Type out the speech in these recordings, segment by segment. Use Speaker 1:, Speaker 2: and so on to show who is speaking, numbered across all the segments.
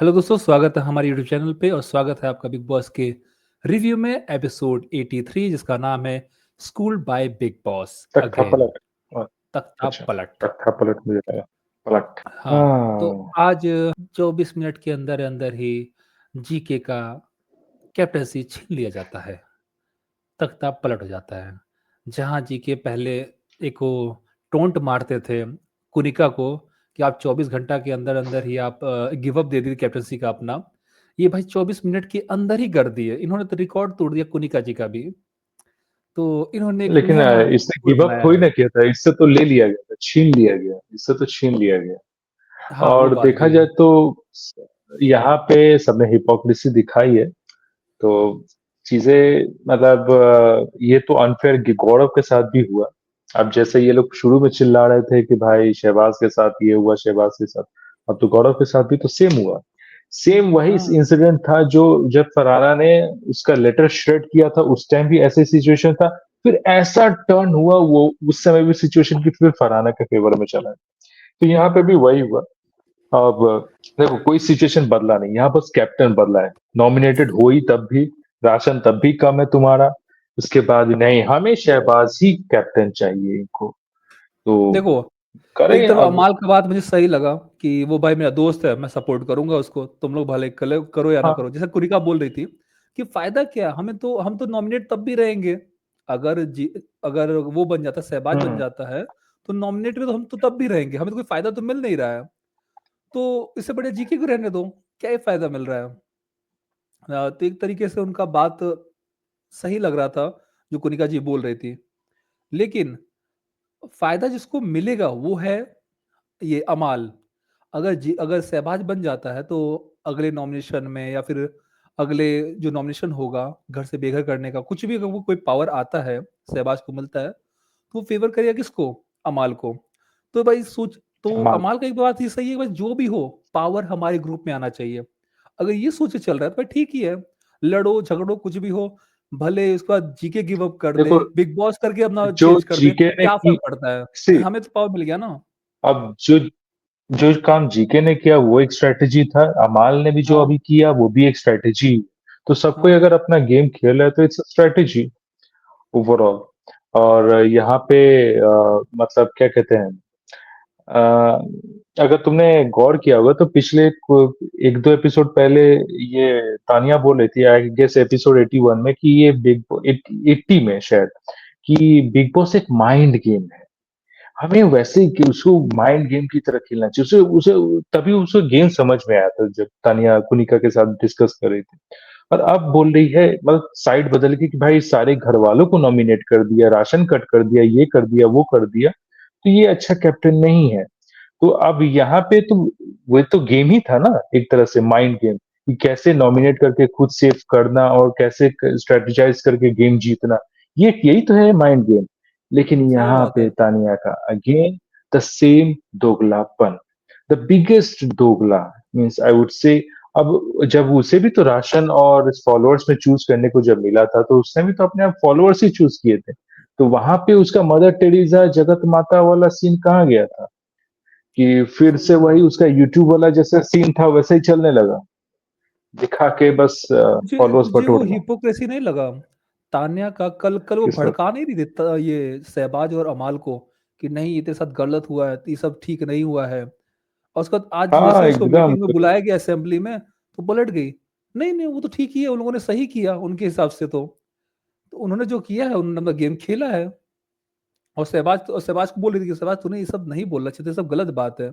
Speaker 1: Hello दोस्तों, स्वागत है हमारे यूट्यूब चैनल पे और स्वागत है आपका बिग बॉस के रिव्यू में एपिसोड 83 जिसका नाम है स्कूल बाय बिग बॉस
Speaker 2: तख्ता
Speaker 1: अगेन।
Speaker 2: पलट। हाँ,
Speaker 1: तख्ता
Speaker 2: अच्छा।
Speaker 1: पलट।
Speaker 2: तख्ता पलट मुझे लगा पलट।
Speaker 1: हाँ, तो
Speaker 2: हाँ।
Speaker 1: आज 24 मिनट के अंदर अंदर ही जीके का कैप्टनसी छीन लिया जाता है। तख्ता पलट हो जाता है। जहाँ जीके पहले एक वो टोंट मारते थे कुनिका को कि आप 24 घंटा के अंदर अंदर ही आप गिव अप दे दी कैप्टनसी का अपना। ये भाई 24 मिनट के अंदर ही कर दिए। इन्होंने तो रिकॉर्ड तोड़ दिया कुनिका जी का भी। तो इन्होंने एक
Speaker 2: लेकिन
Speaker 1: नया
Speaker 2: इसने
Speaker 1: स्कोर
Speaker 2: गिव अप
Speaker 1: बनाया
Speaker 2: थोड़ी
Speaker 1: है।
Speaker 2: ना किया था, इससे तो ले लिया गया था, छीन लिया गया, इससे तो छीन लिया गया।
Speaker 1: हाँ, वो
Speaker 2: और
Speaker 1: बात
Speaker 2: देखा
Speaker 1: भी है।
Speaker 2: जाए तो यहाँ पे सबने हिपोक्रेसी दिखाई है। तो चीजें मतलब ये तो अनफेयर गौरव के साथ भी हुआ। अब जैसे ये लोग शुरू में चिल्ला रहे थे कि भाई शहबाज के साथ ये हुआ, शहबाज के साथ, अब तो गौरव के साथ भी तो सेम हुआ। सेम वही
Speaker 1: हाँ,
Speaker 2: इंसिडेंट था जो जब फरहाना ने उसका लेटर श्रेड किया था, उस टाइम भी ऐसे सिचुएशन था। फिर ऐसा टर्न हुआ, वो उस समय भी सिचुएशन की फिर फरहाना के फेवर में चला। तो यहाँ पे भी वही हुआ। अब देखो, कोई सिचुएशन बदला नहीं, यहाँ बस कैप्टन बदला है। नॉमिनेटेड हो ही तब भी, राशन तब भी कम है तुम्हारा। उसके बाद नहीं, हमें शहबाज ही कैप्टन चाहिए इनको। तो
Speaker 1: देखो, एक
Speaker 2: करें
Speaker 1: तरफ
Speaker 2: अब।
Speaker 1: अमाल का बात मुझे सही लगा कि वो भाई मेरा दोस्त है, मैं सपोर्ट करूंगा उसको, तुम लोग भले करो या ना
Speaker 2: हाँ।
Speaker 1: करो। जैसे कुरिका बोल रही थी कि फायदा क्या, हम तो नॉमिनेट तब भी रहेंगे। अगर अगर वो बन जाता, सहबाज बन
Speaker 2: हम्म।
Speaker 1: जाता है तो नॉमिनेट में तो हम तो तब भी रहेंगे, हमें तो कोई फायदा तो मिल नहीं रहा है। तो इससे बढ़िया जीके को रहने दो, क्या ही फायदा मिल रहा है। तो एक तरीके से उनका बात सही लग रहा था जो कुनिका जी बोल रही थी। लेकिन फायदा जिसको मिलेगा वो है ये अमाल। अगर सहबाज बन जाता है तो अगले नॉमिनेशन में या फिर अगले जो नॉमिनेशन होगा घर से बेघर करने का, कुछ भी अगर वो कोई पावर आता है सहबाज को मिलता है तो वो फेवर करेगा किसको? अमाल को। तो भाई सोच, तो
Speaker 2: माल।
Speaker 1: अमाल का एक बात ही सही है, भाई जो भी हो पावर हमारे ग्रुप में आना चाहिए। अगर ये सोच के चल रहा है तो भाई ठीक ही है, लड़ो झगड़ो कुछ भी हो, भले उसके बाद जीके गिव अप कर दे,
Speaker 2: देखो,
Speaker 1: बिग बॉस करके अपना
Speaker 2: जो
Speaker 1: चेंज कर दे,
Speaker 2: जीके ने
Speaker 1: क्या
Speaker 2: की,
Speaker 1: फर्क पड़ता है?
Speaker 2: सी,
Speaker 1: हमें तो पावर मिल गया ना।
Speaker 2: अब जो जो काम जीके ने किया वो एक स्ट्रेटेजी था, अमाल ने भी जो
Speaker 1: हाँ,
Speaker 2: अभी किया वो भी एक स्ट्रेटेजी। तो सब कोई
Speaker 1: हाँ।
Speaker 2: अगर अपना गेम खेल रहा है तो इट्स स्ट्रेटेजी ओवरऑल। और यहाँ पे मतलब क्या कहते हैं, अ, अगर तुमने गौर किया होगा तो पिछले एक दो एपिसोड पहले ये तानिया बोल रही थी, आई गेस एपिसोड 81 में, कि ये बिग 80 में शायद, कि बिग बॉस एक माइंड गेम है। हमें वैसे ही कि उसको माइंड गेम की तरह खेलना चाहिए, उसे उसे तभी उसे गेम समझ में आया था जब तानिया कुनिका के साथ डिस्कस कर रही थी। और अब बोल रही है, मतलब साइड बदल के, कि भाई सारे घर वालों को नॉमिनेट कर दिया, राशन कट कर दिया, ये कर दिया, वो कर दिया, तो ये अच्छा कैप्टन नहीं है। तो अब यहाँ पे तो वो तो गेम ही था ना, एक तरह से माइंड गेम, कि कैसे नॉमिनेट करके खुद सेव करना और कैसे स्ट्रेटेजाइज करके गेम जीतना। ये यही तो है माइंड गेम। लेकिन
Speaker 1: सही
Speaker 2: यहाँ
Speaker 1: बात
Speaker 2: पे
Speaker 1: है।
Speaker 2: तानिया का अगेन द सेम दोगलापन, द बिगेस्ट दोगला, मीन्स आई वुड से। अब जब उसे भी तो राशन और फॉलोअर्स में चूज करने को जब मिला था, तो उसने भी तो अपने आप फॉलोअर्स ही चूज किए थे। तो वहां पे उसका मदर टेरेसा जगत माता वाला सीन कहाँ गया था? कि फिर
Speaker 1: सही
Speaker 2: से
Speaker 1: है।
Speaker 2: वही उसका यूट्यूब वाला जैसा सीन था वैसे ही चलने लगा, दिखा के बस
Speaker 1: मुझे
Speaker 2: फॉलोअर्स
Speaker 1: मुझे वो
Speaker 2: बटोरना।
Speaker 1: हिपोक्रेसी नहीं लगा तान्या का। कल कल वो
Speaker 2: किस
Speaker 1: भड़का नहीं रही देता ये सहबाज और अमाल को कि नहीं ये तेरे साथ गलत हुआ है, ये सब ठीक नहीं हुआ है। और उसके बाद आज
Speaker 2: हाँ
Speaker 1: जैसे उसको
Speaker 2: एकदम।
Speaker 1: मीटिंग में बुलाया गया असेंबली में तो पलट गई। नहीं नहीं, वो तो ठीक ही है, उन लोगों ने सही किया उनके हिसाब से। तो उन्होंने जो किया है उन्होंने अपना गेम खेला है। और सहबाज को बोल रही थी कि सहबाज तूने ये सब नहीं बोलना चाहिए, तो ये सब गलत बात है।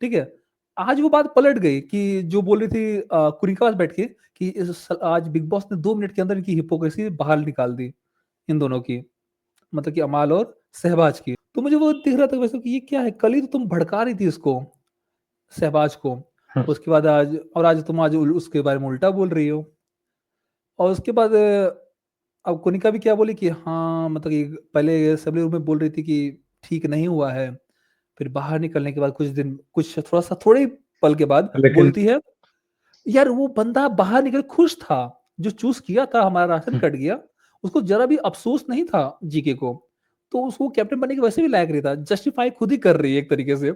Speaker 1: ठीक है। आज वो बात पलट गई कि जो बोल रही थी कुरी के पास बैठ के कि आज बिग बॉस ने 2 मिनट के अंदर इनकी हिपोक्रेसी बाहर निकाल दी, इन दोनों की, मतलब कि अमाल और सहबाज की। तो मुझे वो दिख रहा था वैसे कि ये क्या है, कल ही तो तुम भड़का रही थी इसको, सहबाज को। उसके बाद आज तुम उसके बारे में उल्टा बोल रही हो। और उसके बाद अब कोनिका भी क्या बोली कि हाँ, मतलब कि पहले असेंबली रूम में बोल रही थी कि ठीक नहीं हुआ है, फिर बाहर निकलने के बाद कुछ दिन, कुछ थोड़ा सा, थोड़े ही पल के बाद
Speaker 2: लेकिन
Speaker 1: बोलती है यार वो बंदा बाहर निकल खुश था, जो चूज किया था हमारा राशन कट गया, उसको जरा भी अफसोस नहीं था जीके को। तो उसको कैप्टन बनने के वैसे भी लायक नहीं था, जस्टिफाई खुद ही कर रही है एक तरीके से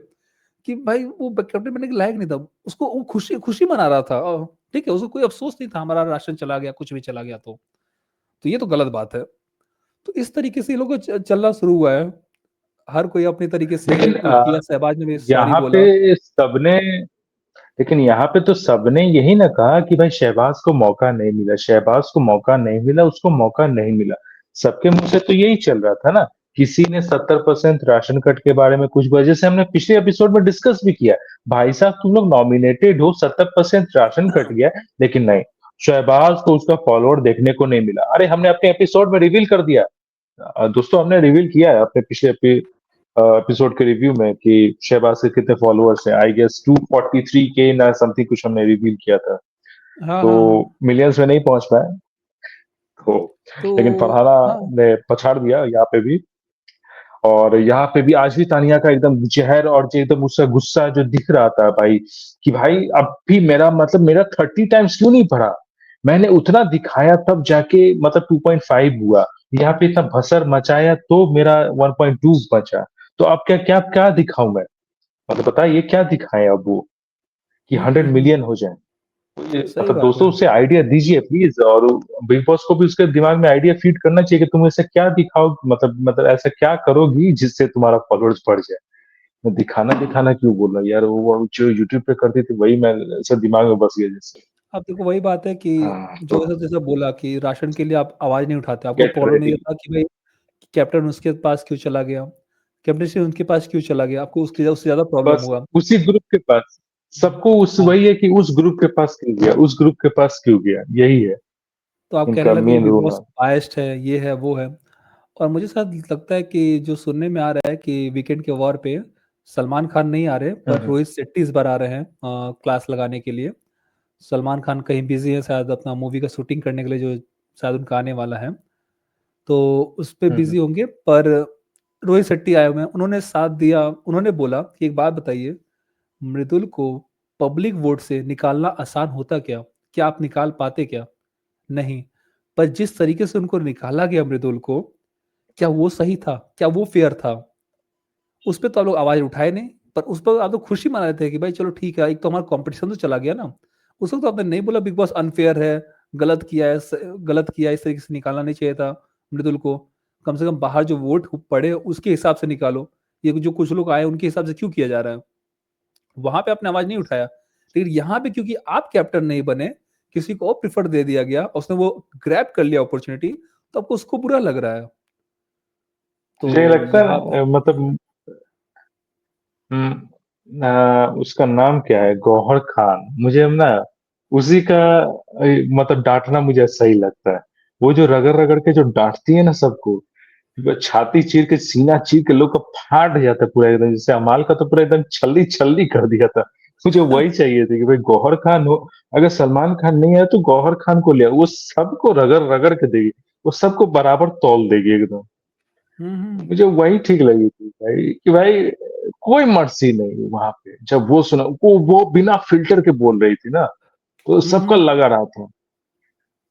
Speaker 1: कि भाई वो कैप्टन बनने के लायक नहीं था। उसको वो खुशी मना रहा था, ठीक है, उसको कोई अफ़सोस नहीं था हमारा राशन चला गया, कुछ भी चला गया तो। तो ये तो गलत बात है। तो इस तरीके से ये लोग का चलना शुरू हुआ है। हर कोई अपने तरीके से
Speaker 2: लेकिन
Speaker 1: किया, शहबाज ने भी सॉरी
Speaker 2: यहाँ
Speaker 1: बोला।
Speaker 2: पे सबने लेकिन यहाँ पे तो सबने यही ना कहा कि भाई शहबाज को मौका नहीं मिला, शहबाज को मौका नहीं मिला, उसको मौका नहीं मिला। सबके मुंह से तो यही चल रहा था ना। किसी ने 70% राशन कट के बारे में कुछ बोला, जैसे हमने पिछले एपिसोड में डिस्कस भी किया। भाई साहब तुम लोग नॉमिनेटेड हो, 70% राशन कट गया, लेकिन नहीं, शहबाज को उसका फॉलोअर देखने को नहीं मिला। अरे हमने अपने एपिसोड में रिवील कर दिया। दोस्तों हमने रिवील किया है अपने पिछले एपिसोड के रिव्यू में कि शहबाज के कितने फॉलोअर्स हैं। आई गेस 243 के ना समथिंग कुछ हमने रिवील किया था।
Speaker 1: हाँ,
Speaker 2: तो
Speaker 1: हाँ, हाँ।
Speaker 2: मिलियंस में नहीं पहुंच पाए। तो
Speaker 1: तो
Speaker 2: लेकिन फरहाना
Speaker 1: हाँ,
Speaker 2: ने पछाड़ दिया यहाँ पे भी। और यहाँ पे भी आज भी तानिया का एकदम जहर और जो एकदम उसका गुस्सा जो दिख रहा था भाई, कि भाई अब भी मेरा मतलब मेरा 30 टाइम्स क्यों नहीं पढ़ा। मैंने उतना दिखाया तब जाके मतलब 2.5 हुआ। यहाँ पे इतना भसर मचाया तो मेरा 1.2 बचा। तो अब क्या क्या क्या दिखाऊं मैं। मतलब बताइए क्या दिखाएं अब वो, कि
Speaker 1: हुँ,
Speaker 2: 100
Speaker 1: हुँ, हुँ।
Speaker 2: मिलियन हो जाए।
Speaker 1: सही
Speaker 2: मतलब
Speaker 1: बात
Speaker 2: दोस्तों
Speaker 1: है।
Speaker 2: उससे आइडिया दीजिए प्लीज। और बिग बॉस को भी उसके दिमाग में आइडिया फीड करना चाहिए कि तुम ऐसे क्या दिखाओ, मतलब ऐसा क्या करोगी जिससे तुम्हारा फॉलोअर्स बढ़ जाए। मैं दिखाना दिखाना क्यों बोल रहा यार, वो जो यूट्यूब पे करती थी वही मैं ऐसा दिमाग में बस गया जैसे।
Speaker 1: अब देखो वही बात है कि
Speaker 2: हाँ
Speaker 1: जो
Speaker 2: तो
Speaker 1: ऐसा जैसा बोला कि राशन के लिए आप आवाज़ नहीं उठाते, आपको
Speaker 2: गेट
Speaker 1: प्रॉब्लम नहीं
Speaker 2: रेडी।
Speaker 1: था कि भाई कैप्टन उसके पास क्यों चला गया? कैप्टेंसी उनके पास क्यों चला गया? आपको उससे ज़्यादा प्रॉब्लम
Speaker 2: बस
Speaker 1: हुआ।
Speaker 2: उसी ग्रुप के पास, सबको उस
Speaker 1: हाँ,
Speaker 2: वही है कि उस ग्रुप के पास क्यों गया, उस ग्रुप के पास क्यों गया, यही है
Speaker 1: तो आप कहने
Speaker 2: इनका
Speaker 1: लगे कि
Speaker 2: मेन
Speaker 1: बिग
Speaker 2: रोल
Speaker 1: बॉस
Speaker 2: है।
Speaker 1: बायस्ड है, ये है, वो है। और मुझे शायद लगता है कि जो सुनने में आ रहा है कि वीकेंड के वॉर पे सलमान खान नहीं आ रहे, पर
Speaker 2: हम्म
Speaker 1: रोहित शेट्टी इस बार आ रहे हैं क्लास लगाने के लिए। सलमान खान कहीं बिज़ी है शायद अपना मूवी का शूटिंग करने के लिए जो शायद उनका आने वाला है। तो उस पे
Speaker 2: हम्म
Speaker 1: बिज़ी होंगे, पर रोहित शेट्टी आए हुए हैं, उन्होंने साथ दिया। उन्होंने बोला कि एक बात बताइए, मृदुल को पब्लिक वोट से निकालना आसान होता क्या? क्या आप निकाल पाते क्या? नहीं। पर जिस तरीके से उनको निकाला गया मृदुल को, क्या वो सही था? क्या वो फेयर था? उस पे तो आप लोग आवाज़ उठाए नहीं, पर उस पर आप लोग खुशी मना रहे थे कि भाई चलो ठीक है, एक तो हमारा कॉम्पिटिशन तो चला गया ना। उस वक़्त तो आपने नहीं बोला बिग बॉस अनफेयर है, गलत किया है, इस तरीके से निकालना नहीं चाहिए था मृदुल को। कम से कम बाहर जो वोट पड़े उसके हिसाब से निकालो। ये जो कुछ लोग आए उनके हिसाब से क्यों किया जा रहा है? वहाँ पे आपने आवाज़ नहीं उठाया। लेकिन यहाँ पे क्योंकि आप कैप्टन नहीं बने, किसी को और प्रेफर दे दिया गया, उसने वो ग्रैब कर लिया अपॉर्च्युनिटी, तो आपको उसको बुरा लग रहा है।
Speaker 2: मुझे
Speaker 1: तो
Speaker 2: लगता है
Speaker 1: यहाँ पे
Speaker 2: मतलब उसका नाम क्या है, गौहर खान, मुझे ना उसी का मतलब डांटना मुझे सही लगता है। वो जो रगड़ रगड़ के जो डांटती है ना सबको, वो छाती चीर के सीना चीर के लोग का फाट जाता है पूरा एकदम। जैसे अमाल का तो पूरा एकदम छल्ली छल्ली कर दिया था। मुझे वही चाहिए थी कि भाई गौहर खान हो। अगर सलमान खान नहीं है तो गौहर खान को ले आओ, वो सबको रगड़ रगड़ के देगी, वो सबको बराबर तौल देगी एकदम।
Speaker 1: हुँ, हुँ।
Speaker 2: मुझे वही ठीक लगी थी भाई, कि भाई कोई मर्सी नहीं वहां पे। जब वो सुना वो बिना फिल्टर के बोल रही थी ना, तो
Speaker 1: हुँ,
Speaker 2: सबका
Speaker 1: हुँ।
Speaker 2: लगा रहा था।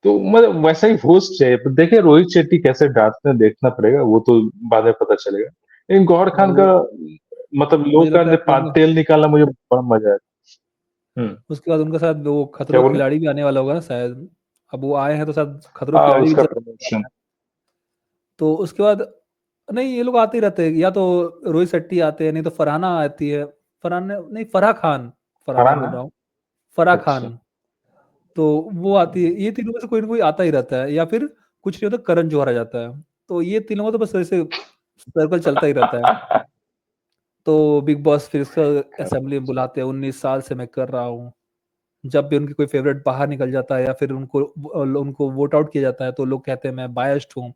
Speaker 2: तो मतलब वैसा ही होस्ट चाहिए। तो देखिए रोहित शेट्टी कैसे डांटते हैं देखना पड़ेगा, वो तो बाद में पता चलेगा। लेकिन गौहर खान का
Speaker 1: वो
Speaker 2: मतलब
Speaker 1: मुझे
Speaker 2: लोग का
Speaker 1: लगता है कि उनका
Speaker 2: तेल निकालना मुझे बड़ा मजा आया।
Speaker 1: उसके बाद उनका शायद वो
Speaker 2: क्या
Speaker 1: खतरों के
Speaker 2: बोले।
Speaker 1: खिलाड़ी भी आने वाला होगा ना शायद। अब वो आए हैं तो शायद खतरों के
Speaker 2: हाँ
Speaker 1: खिलाड़ी भी
Speaker 2: उसका
Speaker 1: जल्द आने
Speaker 2: प्रमोशन।
Speaker 1: वाला है। तो उसके बाद नहीं, ये लोग आते ही रहते हैं, या तो रोहित शेट्टी आते हैं, नहीं तो फरहाना आती है। फरहाना नहीं, फराह
Speaker 2: फरहान
Speaker 1: बोल
Speaker 2: है।
Speaker 1: रहा हूँ, फराह
Speaker 2: अच्छा।
Speaker 1: खान। तो वो आती है, ये तीनों में से कोई ना कोई आता ही रहता है, या फिर कुछ नहीं होता करण जौहर आ जाता है। तो ये तीनों का तो बस ऐसे सर्कल चलता ही रहता है। तो बिग बॉस फिर उसका असेंबली में बुलाते हैं, 19 साल से मैं कर रहा हूँ। जब भी उनकी कोई फेवरेट बाहर निकल जाता है या फिर उनको वोट आउट किया जाता है, तो लोग कहते हैं मैं बायस्ड हूँ,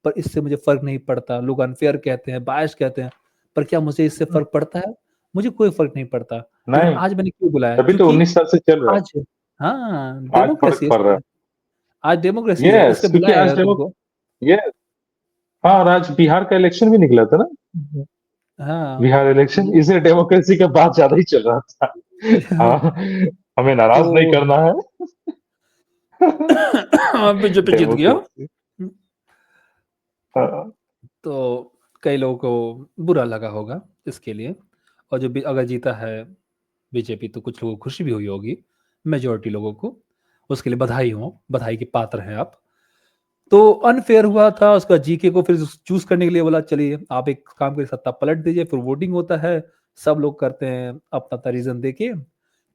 Speaker 1: पर इससे मुझे फ़र्क नहीं पड़ता। लोग अनफेयर कहते हैं, बायस्ड कहते हैं, पर क्या मुझे इससे फ़र्क पड़ता है? मुझे कोई फ़र्क नहीं पड़ता। लेकिन
Speaker 2: नहीं,
Speaker 1: आज मैंने क्यों बुलाया?
Speaker 2: तभी तो
Speaker 1: क्योंकि
Speaker 2: 19 साल से चल रहा है।
Speaker 1: आज हाँ,
Speaker 2: आज फर्क
Speaker 1: डेमोक्रेसी है
Speaker 2: पड़ रहा
Speaker 1: इसलिए। आज डेमोक्रेसी
Speaker 2: है।
Speaker 1: है,
Speaker 2: यस,
Speaker 1: इसलिए
Speaker 2: क्योंकि
Speaker 1: बुलाया
Speaker 2: आज
Speaker 1: है
Speaker 2: डेमो
Speaker 1: तुमको।
Speaker 2: ये हाँ, और आज बिहार का इलेक्शन भी निकला था ना।
Speaker 1: हाँ,
Speaker 2: बिहार इलेक्शन,
Speaker 1: ये
Speaker 2: इसे डेमोक्रेसी का बात ज्यादा ही चल रहा था। हाँ, हमें
Speaker 1: तो
Speaker 2: नाराज नहीं करना है।
Speaker 1: बीजेपी जीत गया।
Speaker 2: डेमोक्रेसी। हाँ,
Speaker 1: तो कई लोगों को बुरा लगा होगा इसके लिए। और जो अगर जीता है बीजेपी तो कुछ लोगों को खुशी भी हुई होगी, मेजॉरिटी लोगों को। उसके लिए बधाई हो, बधाई के पात्र हैं आप। तो अनफेयर हुआ था, उसका जीके को फिर चूज़ करने के लिए बोला चलिए आप एक काम करिए सत्ता पलट दीजिए, फिर वोटिंग होता है, सब लोग करते हैं अपना-अपना रीज़न देके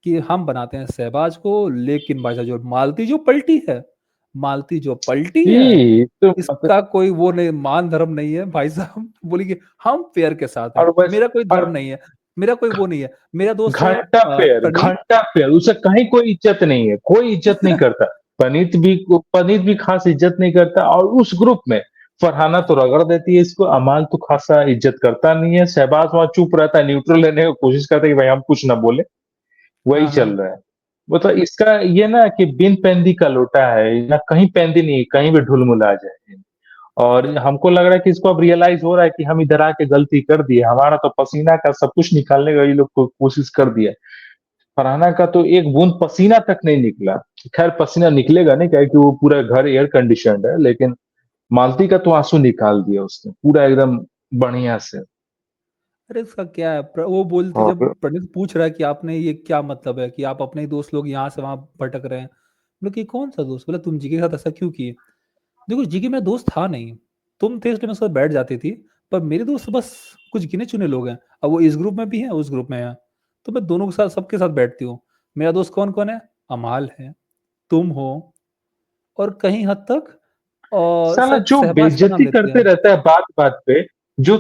Speaker 1: कि हम बनाते हैं शहबाज को, लेकिन भाई साहब जो मालती जो पलटी है,
Speaker 2: ये तो मतलब
Speaker 1: इसका कोई वो नहीं मान धर्म नहीं है भाई साहब बोली कि हम फेयर के साथ हैं,
Speaker 2: और बस
Speaker 1: मेरा कोई
Speaker 2: और
Speaker 1: धर्म नहीं है, मेरा कोई वो नहीं है। मेरा दोस्त है प्रणीत।
Speaker 2: घंटा फेयर उसे कहीं कोई इज्जत नहीं है, कोई इज्जत नहीं करता। पनीत भी खास इज्जत नहीं करता और उस ग्रुप में फरहाना तो रगड़ देती है इसको, अमाल तो खासा इज्जत करता नहीं है, शहबाज वहां चुप रहता है, न्यूट्रल लेने की कोशिश करता है कि भाई हम कुछ ना बोले, वही
Speaker 1: हाँ,
Speaker 2: चल
Speaker 1: हाँ।
Speaker 2: रहा है। मतलब इसका ये ना कि बिन पैंदी का लोटा है, ना कहीं पैंदी नहीं, कहीं भी ढुलमुला जाए। और हमको लग रहा है कि इसको अब रियलाइज हो रहा है कि हम इधर आके गलती कर दिए, हमारा तो पसीना का सब कुछ निकालने का ये लोग कोशिश कर दिया। फरहाना का तो एक बूंद पसीना तक नहीं निकला। खैर पसीना निकलेगा नहीं, क्या कि वो पूरा घर एयर कंडीशनड है, लेकिन मालती का तो आंसू निकाल दिया उसने पूरा एकदम बढ़िया से।
Speaker 1: अरे इसका क्या है वो बोलती जब
Speaker 2: और
Speaker 1: प्रणीत पूछ रहा है कि आपने ये क्या मतलब है कि आप अपने ही दोस्त लोग यहाँ से वहां भटक रहे हैं, बोले कि कौन सा दोस्त, बोला तुम जीके के साथ ऐसा क्यों किए। देखो जीके मेरा दोस्त था नहीं, तुम थे इसलिए मैं उसके साथ बैठ जाती थी, पर मेरे दोस्त बस कुछ गिने चुने लोग हैं, अब वो इस ग्रुप में भी हैं उस ग्रुप में हैं, तो मैं दोनों के साथ सबके साथ बैठती हूँ। मेरा दोस्त कौन कौन है, अमाल है, तुम हो, और कहीं हद तक और
Speaker 2: साला
Speaker 1: शायद
Speaker 2: जो
Speaker 1: शहबाज का नाम
Speaker 2: बेइज्जती
Speaker 1: लेते
Speaker 2: करते
Speaker 1: हैं।
Speaker 2: रहता है बात बात पे, जो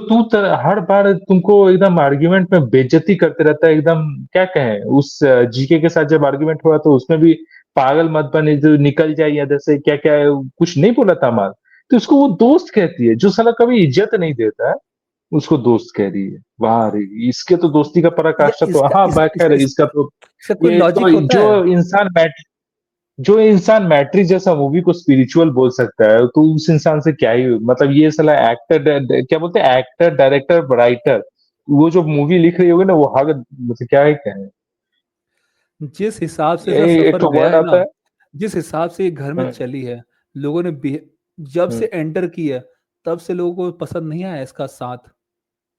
Speaker 2: हर बार तुमको एकदम आर्ग्यूमेंट में बेइज्जती करते रहता है एकदम, क्या कहें उस जीके के साथ जब आर्ग्यूमेंट हुआ तो उसमें भी पागल मत बने जो निकल जाए या जैसे क्या क्या कुछ नहीं बोला था माल, तो उसको वो दोस्त कहती है, जो साला कभी इज्जत नहीं देता है उसको दोस्त कह रही है। वाह रे, इसके तो दोस्ती का
Speaker 1: या
Speaker 2: पराकाष्ठा तो
Speaker 1: इसका
Speaker 2: हाँ
Speaker 1: इस, इस,
Speaker 2: खैर
Speaker 1: इस,
Speaker 2: इसका तो
Speaker 1: इसका कोई
Speaker 2: ये
Speaker 1: लॉजिक
Speaker 2: तो
Speaker 1: होता है।
Speaker 2: जो इंसान मैट्रिक्स जैसा मूवी को स्पिरिचुअल बोल सकता है तो उस इंसान से क्या ही मतलब ये साला एक्टर क्या बोलते हैं, एक्टर डायरेक्टर राइटर, वो जो मूवी लिख रही होगी ना वो हग मतलब क्या ही कहें।
Speaker 1: जिस हिसाब से इसका
Speaker 2: एक
Speaker 1: सफर
Speaker 2: तो
Speaker 1: गया
Speaker 2: वर्ड
Speaker 1: है
Speaker 2: आता
Speaker 1: ना,
Speaker 2: है।
Speaker 1: जिस हिसाब से ये घर में
Speaker 2: हम्म,
Speaker 1: चली है, लोगों ने जब से
Speaker 2: हम्म,
Speaker 1: एंटर की है, तब से लोगों को पसंद नहीं आया इसका साथ।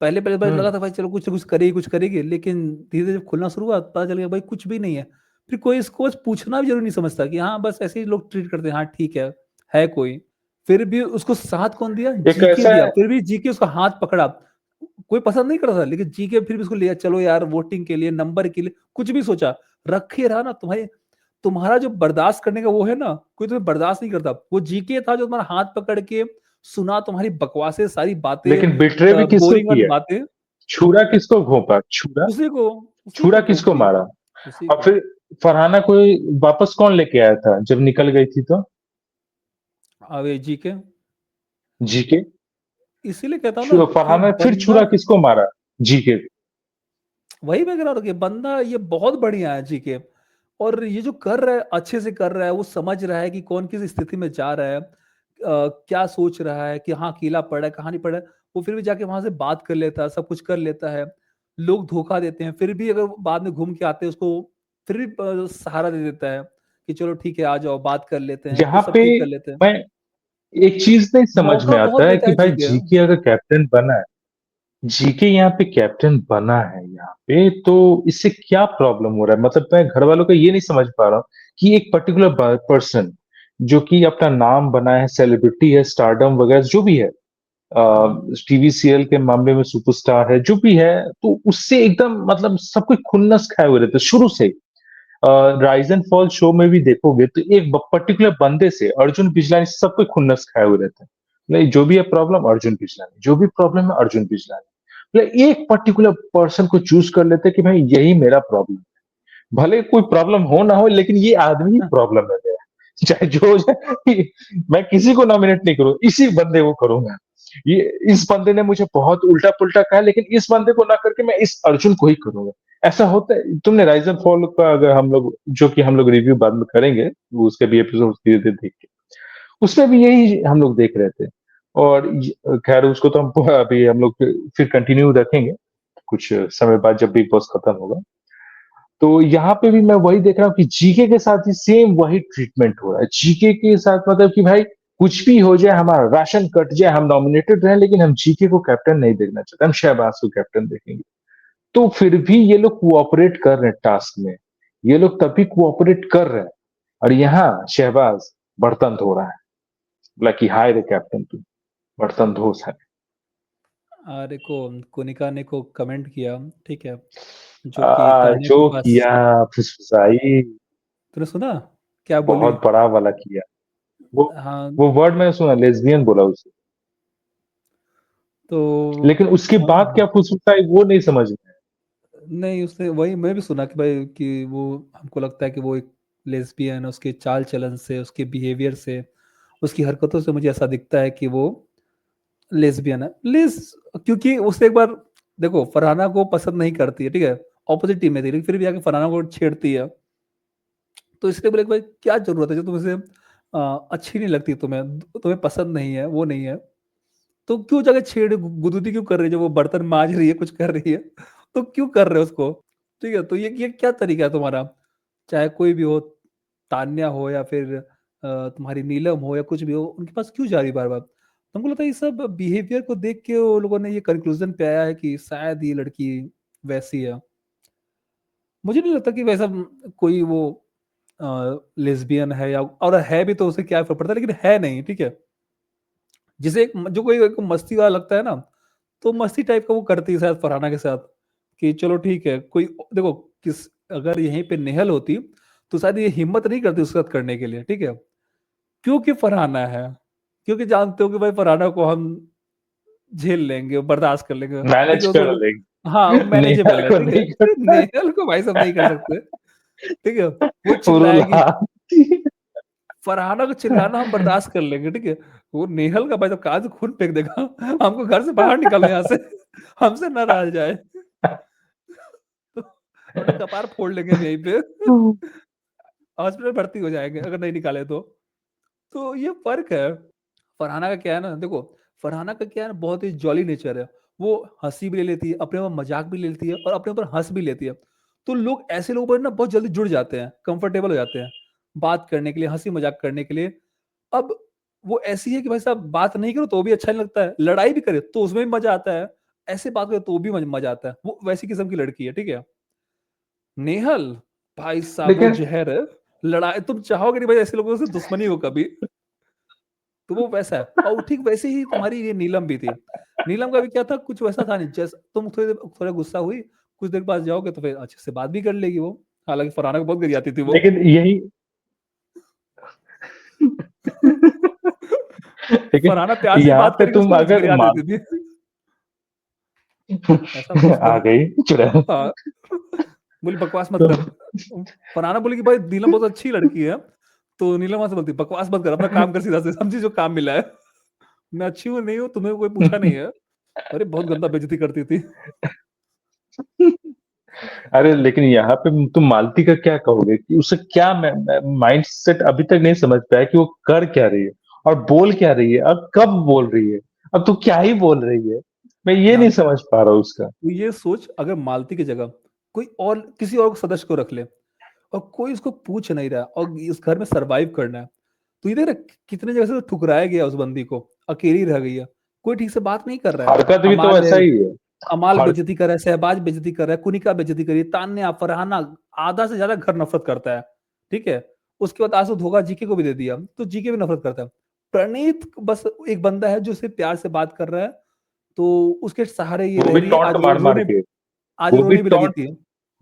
Speaker 1: पहले पहले पहले
Speaker 2: हम्म।
Speaker 1: लगा था भाई चलो कुछ ना कुछ करेगी, लेकिन धीरे धीरे जब खुलना शुरू हुआ पता चल गया भाई कुछ भी नहीं है। फिर कोई इसको बस पूछना भी जरूरी नहीं समझता कि हाँ बस ऐसे ही लोग ट्रीट करते हैं, हाँ ठीक है कोई। फिर भी उसको साथ कौन दिया,
Speaker 2: एक
Speaker 1: जीके
Speaker 2: ऐसा
Speaker 1: दिया,
Speaker 2: है।
Speaker 1: फिर भी जीके उसका हाथ पकड़ा। कोई पसंद नहीं करता था, लेकिन जीके फिर भी उसको लिया, चलो यार वोटिंग के लिए, नंबर के लिए, कुछ भी सोचा, रखे रहा ना। तुम्हारे तुम्हारा जो बर्दाश्त करने का वो है ना, कोई तुम्हें बर्दाश्त नहीं करता। वो जीके था जो तुम्हारा हाथ पकड़ के सुना तुम्हारी बकवासें, सारी बातें,
Speaker 2: लेकिन बिट्रे भी किसको
Speaker 1: बोरिंग वाली
Speaker 2: किया,
Speaker 1: बातें।
Speaker 2: छुरा किसको घोंपा, छुरा
Speaker 1: उसी को उसी
Speaker 2: छुरा
Speaker 1: को
Speaker 2: किसको
Speaker 1: घोंपती है,
Speaker 2: मारा।
Speaker 1: उसी
Speaker 2: और
Speaker 1: को।
Speaker 2: फिर फरहाना को वापस कौन लेके आया था जब निकल गई थी तो,
Speaker 1: अवे जीके।
Speaker 2: जीके।
Speaker 1: इसीलिए कहता हूँ ना कि
Speaker 2: फरहाना फिर
Speaker 1: बंदा,
Speaker 2: छुरा किसको मारा, जीके।
Speaker 1: वही मैं कह रहा था कि बंदा ये बहुत बढ़िया है जीके, और ये जो कर रहा है अच्छे से कर रहा है, वो समझ रहा है कि कौन किस स्थिति में जा रहा है, क्या सोच रहा है कि हाँ अकेला पड़ा है, कहाँ नहीं पड़ा है। वो फिर भी जाके वहां से बात कर लेता है, सब कुछ कर लेता है। लोग धोखा देते हैं, फिर भी अगर वो बाद में घूम के आते हैं उसको, फिर भी सहारा दे देता है कि चलो ठीक है आ जाओ बात कर लेते हैं, तो
Speaker 2: यहाँ
Speaker 1: सब
Speaker 2: पे
Speaker 1: ठीक कर लेते हैं।
Speaker 2: मैं एक चीज नहीं समझ
Speaker 1: मौका
Speaker 2: में
Speaker 1: बहुत
Speaker 2: आता है
Speaker 1: देता
Speaker 2: कि
Speaker 1: है
Speaker 2: भाई
Speaker 1: जीके।
Speaker 2: जीके अगर कैप्टन बना है, जीके यहाँ पे कैप्टन बना है यहाँ पे, तो इससे क्या प्रॉब्लम हो रहा है। मतलब मैं घर वालों का ये नहीं समझ पा रहा हूँ कि एक पर्टिकुलर पर्सन जो कि अपना नाम बना है, सेलिब्रिटी है, स्टारडम वगैरह जो भी है,
Speaker 1: हाँ,
Speaker 2: टीवी सीरियल के मामले में सुपरस्टार है जो भी है, तो उससे एकदम मतलब सब कोई खुन्नस खाए हुए रहते हैं शुरू से। राइज एंड फॉल शो में भी देखोगे तो एक पर्टिकुलर बंदे से, अर्जुन बिजलानी से सब कोई खुन्नस खाए हुए रहते हैं। नहीं जो भी है प्रॉब्लम अर्जुन बिजलानी, जो भी प्रॉब्लम है अर्जुन बिजलानी, मतलब एक पर्टिकुलर पर्सन को चूज कर लेते हैं कि भाई यही मेरा प्रॉब्लम, भले कोई प्रॉब्लम हो ना हो लेकिन ये आदमी ही प्रॉब्लम है मेरा, चाहे जो हो जाए। मैं किसी को नॉमिनेट नहीं करूँ, इसी बंदे को करूंगा। ये इस बंदे ने मुझे बहुत उल्टा पुल्टा कहा लेकिन इस बंदे को ना करके मैं इस अर्जुन को ही करूंगा। ऐसा होता है। तुमने राइज एंड फॉल का अगर हम लोग, जो कि हम लोग रिव्यू बाद में करेंगे, वो उसके भी एपिसोड धीरे धीरे देख के, उसमें भी यही हम लोग देख रहे थे। और खैर उसको तो हम अभी हम लोग फिर कंटिन्यू रखेंगे कुछ समय बाद जब बिग बॉस खत्म होगा। तो यहाँ पे भी मैं वही देख रहा हूँ कि जीके के साथ ही सेम वही ट्रीटमेंट हो रहा है। जीके के साथ मतलब कि भाई कुछ भी हो जाए, हमारा राशन कट जाए, हम नॉमिनेटेड रहे लेकिन हम जीके को कैप्टन नहीं देखना चाहते, हम शहबाज को कैप्टन देखेंगे। तो फिर भी ये लोग कोऑपरेट कर रहे हैं टास्क में, ये लोग तभी कोऑपरेट कर रहे हैं। और यहाँ शहबाज बर्तन धो रहा है, बोला कि हाय रे कैप्टन तू बर्तन धो साले।
Speaker 1: देखो कोनिका ने को कमेंट किया, ठीक है, जो कि तान्या
Speaker 2: जो
Speaker 1: के पास।
Speaker 2: किया फुसफुसाई,
Speaker 1: तूने सुना क्या बोली?
Speaker 2: बहुत बड़ा वाला किया। वो
Speaker 1: हाँ।
Speaker 2: वो वर्ड मैंने सुना, लेस्बियन बोला उसे।
Speaker 1: तो
Speaker 2: लेकिन उसके बाद
Speaker 1: हाँ,
Speaker 2: क्या फुसफुसाई वो नहीं समझ में
Speaker 1: नहीं उसने वही मैं भी सुना कि भाई कि वो हमको लगता है कि वो एक लेस्बियन है, उसके चाल चलन से, उसके बिहेवियर से, उसकी हरकतों से मुझे ऐसा दिखता है कि वो लेस्बियन है। क्योंकि उसने एक बार, देखो फरहाना को पसंद नहीं करती है, ठीक है, ऑपोजिट टीम में थी, लेकिन फिर भी आके फरहाना को छेड़ती है। तो इसलिए बोले कि भाई क्या जरूरत है, जो तुमसे अच्छी नहीं लगती, तुम्हें तुम्हें पसंद नहीं है, वो नहीं है, तो क्यों जाके गुदगुदी क्यों कर रही है? जब वो बर्तन मांज रही है, कुछ कर रही है, तो क्यों कर रहे हो उसको? ठीक है, तो ये क्या तरीका है तुम्हारा? चाहे कोई भी हो, तान्या हो या फिर तुम्हारी नीलम हो या कुछ भी हो, उनके पास क्यों जा रही बार बार? तुमको लगता है ये सब बिहेवियर को देख के वो लोगों ने ये कंक्लूजन पे आया है कि शायद ये लड़की वैसी है? मुझे नहीं लगता कि वैसा कोई वो लेस्बियन है, या और है भी तो उसे क्या फर्क पड़ता है, लेकिन है नहीं, ठीक है। जिसे जो कोई एक मस्ती वाला लगता है ना, तो मस्ती टाइप का वो करती है शायद फरहाना के साथ, कि चलो ठीक है, कोई देखो, किस अगर यहीं पे नेहल होती तो शायद ये हिम्मत नहीं करती उसके साथ करने के लिए, ठीक है, क्योंकि फरहाना है, क्योंकि जानते हो कि भाई फरहाना को हम झेल लेंगे, बर्दाश्त कर लेंगे, ठीक
Speaker 2: मैनेज
Speaker 1: है
Speaker 2: कर
Speaker 1: उसको।
Speaker 2: लेंगे।
Speaker 1: हाँ, वो
Speaker 2: नेहा
Speaker 1: मैनेजेबल है,
Speaker 2: को
Speaker 1: ठीक है।
Speaker 2: नहीं करता
Speaker 1: नेहल को भाई सब नहीं कर सकते, ठीक है, वो
Speaker 2: उरुल
Speaker 1: चिल्लाएगी।
Speaker 2: हाथ।
Speaker 1: फरहाना को चिल्लाना हम बर्दाश्त कर लेंगे, ठीक है, वो नेहल का भाई तो कहाँ से खून फेंक देगा, हमको घर से बाहर निकालो यहाँ से, हमसे न रहा जाए, तो अपना कपार फोड़ लेंगे हम यहीं पे, हॉस्पिटल भर्ती हो जाएंगे अगर नहीं निकाले तो ये फर्क है। फरहाना का क्या है ना, देखो, फरहाना का क्या है ना, बहुत ही जॉली नेचर है, वो हंसी भी ले लेती है, अपने ऊपर मजाक भी ले लेती है और अपने ऊपर हंस भी लेती है। तो लोग ऐसे लोगों पर ना बहुत जल्दी जुड़ जाते हैं, कंफर्टेबल हो जाते हैं बात करने के लिए, हंसी मजाक करने के लिए। अब वो ऐसी है कि भाई साहब बात नहीं करो तो भी अच्छा नहीं लगता है, लड़ाई भी करे तो उसमें भी मजा आता है, ऐसे बात करे तो भी मजा आता है, वो वैसी किस्म की लड़की है, ठीक है। नेहल, भाई साहब वो
Speaker 2: लेकिन
Speaker 1: जहर है, लड़ाई तुम चाहोगे नहीं भाई ऐसे लोगों से दुश्मनी हो कभी, तो वो वैसा है। और ठीक वैसे ही तुम्हारी ये नीलम भी थी, नीलम का भी क्या था, कुछ वैसा था नहीं, जैसे तुम थोड़ा गुस्सा हुई, कुछ देर बाद जाओगे तो फिर अच्छे से बात भी कर लेगी वो, हालांकि फरहाना को बहुत गरियाती थी वो।
Speaker 2: लेकिन यही लेकिन
Speaker 1: फरहाना प्यार से
Speaker 2: यहाँ
Speaker 1: बात
Speaker 2: पे
Speaker 1: करेगी,
Speaker 2: तुम
Speaker 1: उसको
Speaker 2: अगर
Speaker 1: गरिया
Speaker 2: मान
Speaker 1: देती थी, ऐसा कुछ
Speaker 2: आ
Speaker 1: नहीं।
Speaker 2: गई चुड़ैल।
Speaker 1: हाँ, बोली बकवास मत
Speaker 2: तो
Speaker 1: कर। फरहाना बोली कि भाई नीलम बहुत अच्छी लड़की है, तो नीलम वहां से बोलती बकवास मत कर, अपना काम कर सीधा से, समझी जो काम मिला है, मैं अच्छी हूँ नहीं हूँ तुम्हें कोई पूछा नहीं है। अरे बहुत गंदा बेइज्जती करती थी।
Speaker 2: अरे लेकिन यहाँ पे तुम मालती का क्या कहोगे कि उसे क्या माइंड सेट अभी तक नहीं समझ पाया कि वो कर क्या रही है और बोल क्या रही है और कब बोल रही है। अब तो क्या ही बोल रही है, मैं ये नहीं
Speaker 1: जानते हो,
Speaker 2: समझ पा रहा हूँ उसका।
Speaker 1: तो ये सोच, अगर मालती की जगह कोई और किसी और सदस्य को रख ले, और कोई उसको पूछ नहीं रहा और इस घर में सरवाइव करना है, तो ये देख रहा है, कितने जगह से तो ठुकराया गया उस बंदी को, अकेली रह गई है, कोई ठीक से बात नहीं कर रहा है।
Speaker 2: हरकत भी तो
Speaker 1: अमाल है,
Speaker 2: ऐसा ही है।
Speaker 1: अमाल
Speaker 2: हर
Speaker 1: बेइज्जती कर रहा है, शहबाज बेइज्जती कर रहा है, कुनिका बेइज्जती करी, तान्या, फरहाना, आधा से ज्यादा घर नफरत करता है, ठीक है। उसके बाद आंसू धोखा जीके को भी दे दिया, तो जीके भी नफरत करता है। प्रणीत बस एक बंदा है जो सिर्फ प्यार से बात कर रहा है, तो उसके सहारे ये
Speaker 2: वो
Speaker 1: रह
Speaker 2: भी
Speaker 1: रही है।
Speaker 2: टॉन्ट मार मार के,
Speaker 1: आज
Speaker 2: वो भी
Speaker 1: रोने भी लगी
Speaker 2: टॉन्ट।
Speaker 1: थी,